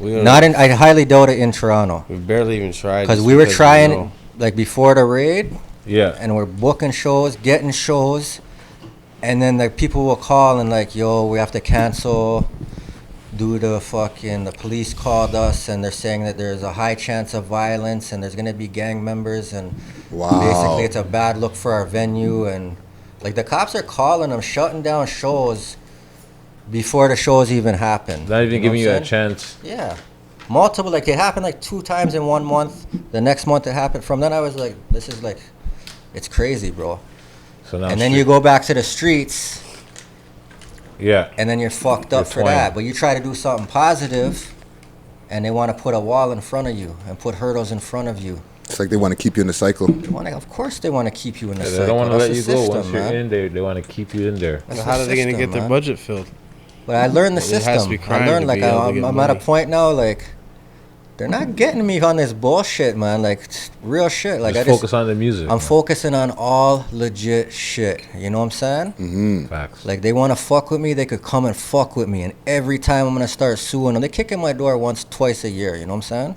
D: I highly doubt it in Toronto.
F: we barely even tried.
D: Because
F: just
D: we were
F: because,
D: trying,
F: you know,
D: like before the raid,
E: Yeah.
D: and we're booking shows, getting shows, and then like people will call and like, yo, we have to cancel due to the police called us and they're saying that there's a high chance of violence and there's gonna be gang members and
C: Wow.
D: basically it's a bad look for our venue and like the cops are calling them, shutting down shows before the shows even happen.
E: Not even
D: know
E: giving you
D: what
E: a
D: I'm saying?
E: chance.
D: Yeah. Multiple, like it happened like 2 times in 1 month. The next month it happened. From then I was like, this is like, it's crazy, bro.
E: So now
D: And then you go back to the streets
E: Yeah.
D: and then you're fucked up
E: You're
D: for
E: twined.
D: that. But you try to do something positive and they want to put a wall in front of you and put hurdles in front of you.
C: It's like they want to keep you in the cycle.
D: Of course they want to keep you in the
E: They
D: cycle.
E: don't want to let
D: That's
E: you
D: the
E: go
D: system,
E: once you're
D: man.
E: in there. They want to keep you in there.
D: That's
F: how
D: the
F: are they going to
D: system,
F: get their
D: man.
F: budget filled?
D: But I learned the
F: It has to
D: system.
F: be crime
D: I learned
F: to
D: like
F: be able to get
D: I'm at a
F: money.
D: point now like they're not getting me on this bullshit, man. Like real shit. Like
E: Just
D: I just
E: focus on the music.
D: I'm focusing on all legit shit. You know what I'm saying?
E: Facts.
D: Like they want to fuck with me, they could come and fuck with me. And every time I'm gonna start suing them, they kick in my door twice a year. You know what I'm saying?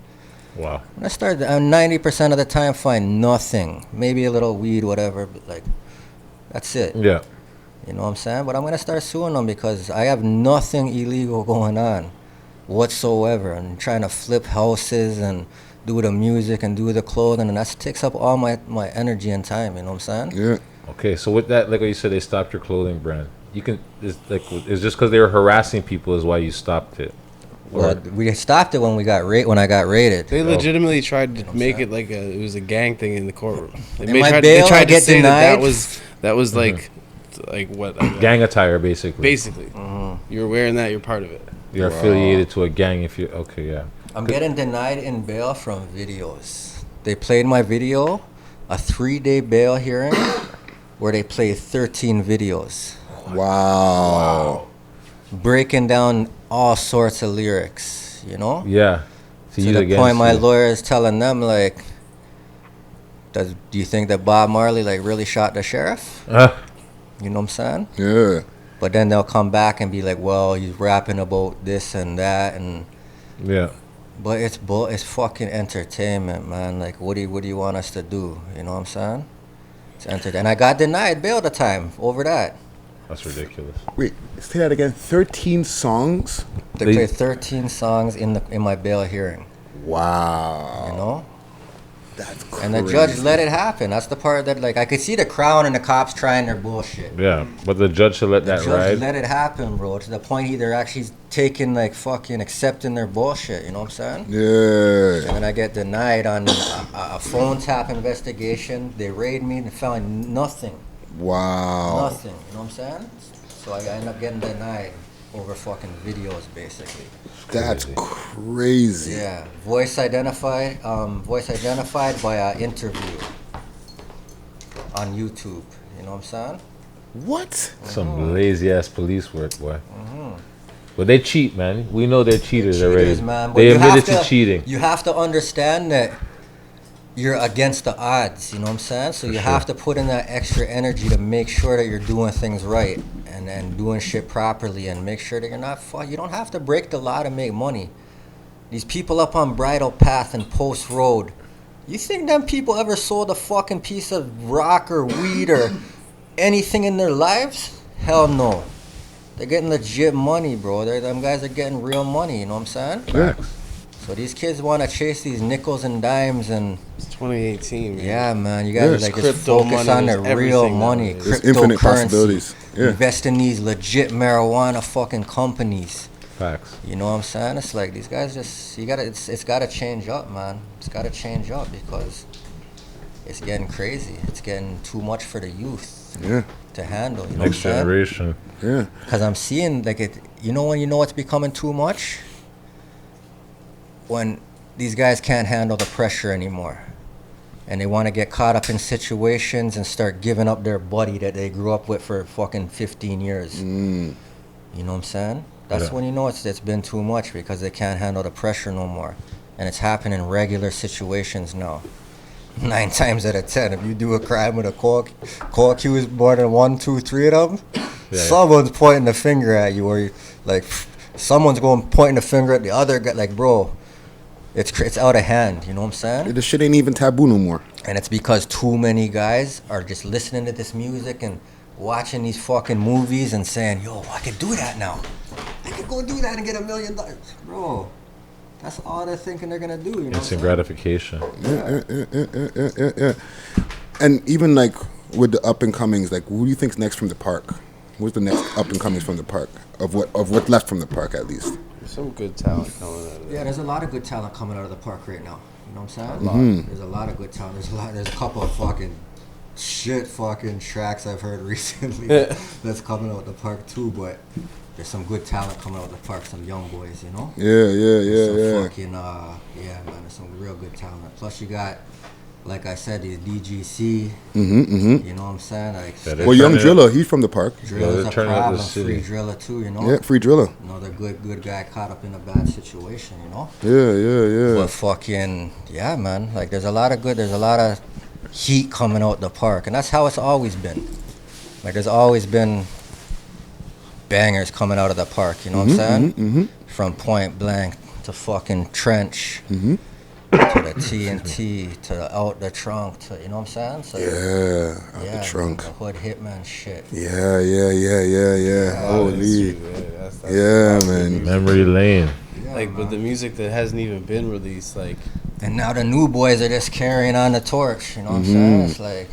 E: Wow.
D: When I start, 90% of the time find nothing. Maybe a little weed, whatever. But like, that's it.
E: Yeah.
D: You know what I'm saying? But I'm gonna start suing them because I have nothing illegal going on whatsoever. I'm trying to flip houses and do the music and do the clothing, and that takes up all my energy and time. You know what I'm saying?
C: Yeah.
E: Okay, so with that, like what you said, they stopped your clothing brand. You can, it's just because they were harassing people is why you stopped it.
D: Well, we stopped it when I got raided.
F: They legitimately tried to
D: what I'm
F: make
D: saying?
F: it like it was a gang thing in the courtroom.
D: In my bail, I
F: to
D: get
F: say
D: denied.
F: that was like what
E: Gang attire, basically.
F: basically. You're wearing that, you're part of it.
E: You're affiliated to a gang if you, okay, yeah.
D: I'm getting denied in bail from videos. They played my video, a 3-day bail hearing, where they played 13 videos,
C: Wow.
D: breaking down all sorts of lyrics, you know?
E: Yeah.
D: To the point my lawyer is telling them, like, do you think that Bob Marley, like, really shot the sheriff? You know what I'm saying?
C: Yeah.
D: But then they'll come back and be like, well, he's rapping about this and that, and...
E: Yeah.
D: But it's fucking entertainment, man. Like, what do you want us to do? You know what I'm saying? It's entertainment. And I got denied bail the time over that.
E: That's ridiculous.
C: Wait, say that again. 13 songs?
D: They played 13 songs in my bail hearing.
C: Wow.
D: You know?
C: That's crazy.
D: And the judge let it happen. That's the part that, like, I could see the Crown and the cops trying their bullshit.
E: Yeah, but the judge should let
D: The
E: that
D: judge
E: ride.
D: let it happen, bro. To the point they're actually taking, like, fucking accepting their bullshit. You know what I'm saying?
C: Yeah.
D: And then I get denied on a phone tap investigation. They raid me and found nothing.
C: Wow.
D: Nothing. You know what I'm saying? So I end up getting denied over fucking videos, basically.
C: That's crazy.
D: Yeah. Voice identified by interview on YouTube. You know what I'm saying?
C: What?
E: Some lazy ass police work, boy. But they cheat, man. We know they're cheaters already.
D: Man. But
E: They
D: you
E: admitted
D: have
E: to cheating.
D: You have to understand that you're against the odds, you know what I'm saying? So you have to put in that extra energy to make sure that you're doing things right and doing shit properly and make sure that you're not you don't have to break the law to make money. These people up on Bridle Path and Post Road, you think them people ever sold a fucking piece of rock or weed or anything in their lives? Hell no. They're getting legit money, bro. Them guys are getting real money, you know what I'm saying?
C: Yeah.
D: So these kids want to chase these nickels and dimes and...
F: It's 2018, man.
D: Yeah, man. You gotta
C: Yes.
D: like just
F: Crypto
D: focus
F: money,
D: on the
F: there's
D: real
F: everything
D: money.
F: nowadays.
C: There's infinite
D: Cryptocurrency.
C: possibilities. Yeah.
D: Invest in these legit marijuana fucking companies.
E: Facts.
D: You know what I'm saying? It's like these guys just it's gotta change up, man. It's gotta change up because it's getting crazy. It's getting too much for the youth
C: Yeah.
D: to handle. You know
E: Next
D: what I'm saying?
E: generation.
C: Yeah.
D: Because I'm seeing like it. You know when you know it's becoming too much? When these guys can't handle the pressure anymore. And they want to get caught up in situations and start giving up their buddy that they grew up with for fucking 15 years. You know what I'm saying? That's
E: Yeah.
D: when you know it's been too much because they can't handle the pressure no more. And it's happening in regular situations now. 9 times out of 10, if you do a crime with a co-accused more than 1, 2, 3 of them, someone's pointing the finger at you, or like someone's going pointing the finger at the other guy. Like, bro, it's out of hand. You know what I'm saying?
C: This shit ain't even taboo no more.
D: And it's because too many guys are just listening to this music and watching these fucking movies and saying, "Yo, I could do that now. I could go do that and get $1 million, bro." That's all they're thinking they're gonna do. You know?
E: Instant gratification.
C: Yeah. And even like with the up and comings, like who do you think's next from the park? What's the next up and comings from the park? Of what's left from the park at least?
F: There's some good talent coming out of
D: Yeah,
F: there.
D: there's a lot of good talent coming out of the park right now. You know what I'm saying? There's a lot of good talent. There's a couple of fucking fucking tracks I've heard recently that's coming out of the park too, but there's some good talent coming out of the park, some young boys, you know?
C: Yeah.
D: Fucking, yeah, man, there's some real good talent. Plus you got, like I said, these DGC, you know what I'm saying? Like,
E: Yeah, they're
C: Well, Young
E: turning
C: Driller, he's from the park.
D: Driller's
E: they're
D: a
E: turning up the
D: problem,
E: city.
D: Free Driller too, you know?
C: Yeah, Free Driller.
D: Another good guy caught up in a bad situation, you know?
C: Yeah.
D: But fucking, yeah, man. Like, there's a lot of heat coming out the park. And that's how it's always been. Like, there's always been bangers coming out of the park, you know what I'm saying? From Point Blank to fucking Trench to the TNT to the Out the Trunk to, you know what I'm saying? So,
C: Yeah, out
D: yeah,
C: the trunk.
D: The Hood Hitman shit.
C: Yeah. Holy.
F: That's
C: Yeah, man.
E: Memory lane.
F: Like, but the music that hasn't even been released, like,
D: And now the new boys are just carrying on the torch, you know what I'm saying? It's like,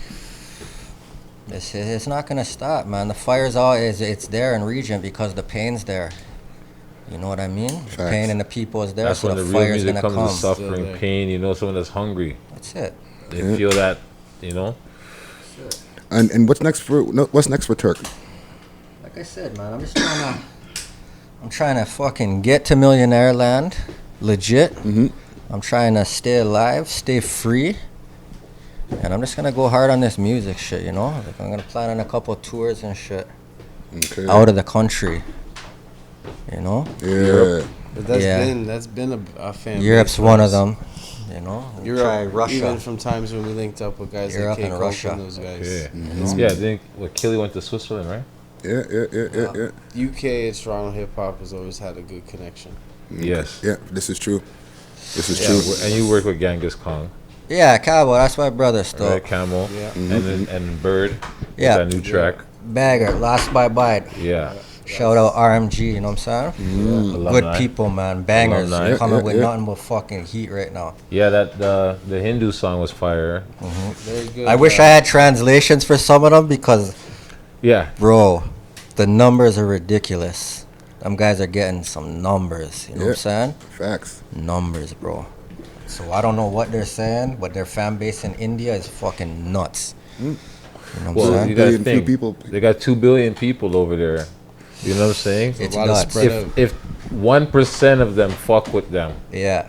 D: it's not gonna stop, man. The fire's it's there in Regent because the pain's there. You know what I mean? The
C: Facts.
D: pain in the people is there,
E: That's
D: so
E: when
D: the
E: the real
D: fire's
E: music
D: gonna
E: comes
D: come.
E: to suffering, pain. You know, someone that's hungry.
D: That's it.
E: They feel that, you know.
C: And what's next for Turk?
D: Like I said, man, I'm trying to fucking get to millionaire land, legit. I'm trying to stay alive, stay free. And I'm just gonna go hard on this music shit, you know? Like, I'm gonna plan on a couple tours and shit
C: Okay.
D: out of the country. You know?
C: Yeah.
F: but that's
D: Yeah.
F: been a fan.
D: Europe's
F: base for
D: one of
F: us.
D: them. You know?
F: Europe,
D: Try Russia.
F: even from times when we linked up with guys
D: Europe
F: like
D: and
F: K.
D: Russia.
F: and those guys.
E: Yeah. Yeah, I think Killy went to Switzerland, right?
C: Yeah.
F: UK and Toronto hip hop has always had a good connection.
E: Yes.
C: Yeah, this is true. This is
E: Yeah,
C: true.
E: and you work with Genghis Khan,
D: Yeah, Cowboy, that's my brother still.
E: right? Camel,
F: Yeah.
E: and Bird. with
D: Yeah.
E: that new track.
D: Bagger, Lost by Bite.
E: Yeah.
D: Shout out RMG, you know what I'm saying? Good
E: Alumni.
D: people, man. Bangers.
E: Alumni.
D: They're coming
C: Yeah,
D: with
C: yeah.
D: nothing but fucking heat right now.
E: Yeah, that the Hindu song was fire.
F: Very good.
D: I wish I had translations for some of them because,
E: Yeah,
D: bro, the numbers are ridiculous. Them guys are getting some numbers, you know what I'm saying?
C: Facts.
D: Numbers, bro. So I don't know what they're saying, but their fan base in India is fucking nuts. You know what I'm
E: well,
D: saying?
E: you gotta
C: Billion few
E: think
C: people.
E: they got 2 billion people over there. You know what I'm saying?
D: It's
F: a lot of
D: nuts.
F: spread out.
E: If 1% of them fuck with them,
D: Yeah.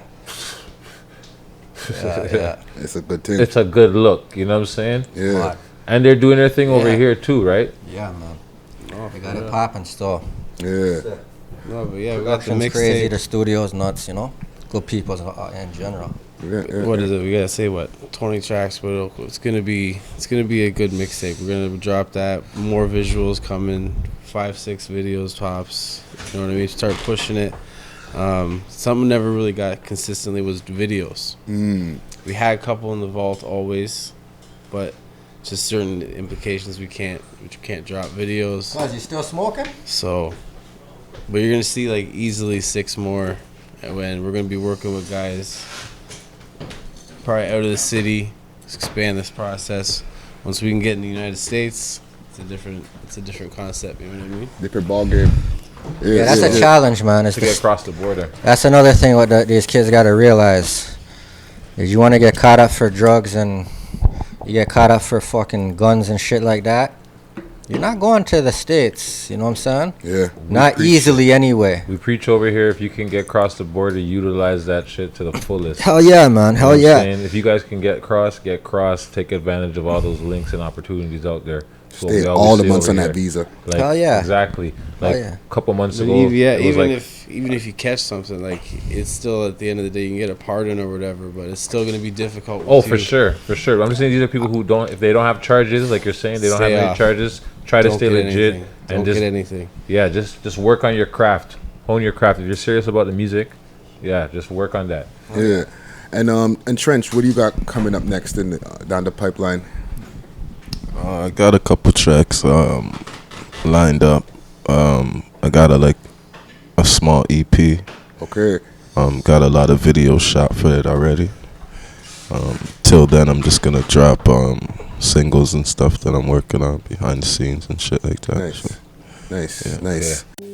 D: Yeah.
C: It's a good thing.
E: it's a good look. You know what I'm saying?
C: Yeah.
D: But,
E: And they're doing their thing over
D: Yeah.
E: here too, right?
D: yeah, man. They got it popping still.
C: Yeah.
F: No, but yeah, we got the
D: Production's crazy. The
F: mixtape.
D: studio's nuts, you know? Good people in general.
C: Yeah.
F: What is it? We gotta say what 20 tracks, but it's gonna be a good mixtape. We're gonna drop that. More visuals coming. 5-6 videos tops. You know what I mean? Start pushing it. Something never really got consistently was videos. We had a couple in the vault always, but just certain implications we can't drop videos.
D: Is you still smoking?
F: So, but you're gonna see like easily 6 more, and when we're gonna be working with guys probably out of the city, expand this process. Once we can get in the United States, it's a different concept. You know what I mean?
C: Different ball game.
D: Yeah, that's a challenge, man. It's
E: To get
D: just,
E: across the border.
D: that's another thing what these kids got to realize. Is you want to get caught up for drugs and you get caught up for fucking guns and shit like that, you're not going to the States. You know what I'm saying?
C: Yeah.
D: Not easily anyway.
E: We preach over here. If you can get across the border, utilize that shit to the fullest.
D: Hell yeah, man.
E: You know
D: Hell
E: what I'm
D: yeah.
E: saying? If you guys can get cross, take advantage of all those links and opportunities out there. So
C: Stay
E: we always
C: all the
E: say
C: months
E: over
C: on
E: here.
C: that visa.
E: Like,
D: Hell yeah.
E: Exactly. Like
D: yeah.
E: a couple months
F: But
E: ago.
F: yeah,
E: it was
F: even
E: like,
F: if you catch something, like it's still at the end of the day you can get a pardon or whatever, but it's still gonna be difficult.
E: oh,
F: with
E: for
F: you.
E: sure, for sure. I'm just saying these are people who don't, if they don't have charges, like you're saying, they don't
F: Stay
E: have any
F: off.
E: charges. Try to
F: Don't
E: stay
F: get
E: legit
F: anything.
E: and
F: Don't
E: just
F: get anything.
E: yeah, just work on your craft, hone your craft. If you're serious about the music, yeah, just work on that.
C: Yeah. And Trench, what do you got coming up next in down the pipeline?
H: I got a couple tracks lined up. I got a small EP.
C: Okay.
H: Got a lot of videos shot for it already. Till then, I'm just gonna drop singles and stuff that I'm working on behind the scenes and shit like that.
C: Nice.
H: So,
C: Nice.
H: yeah.
C: Nice.
E: Yeah.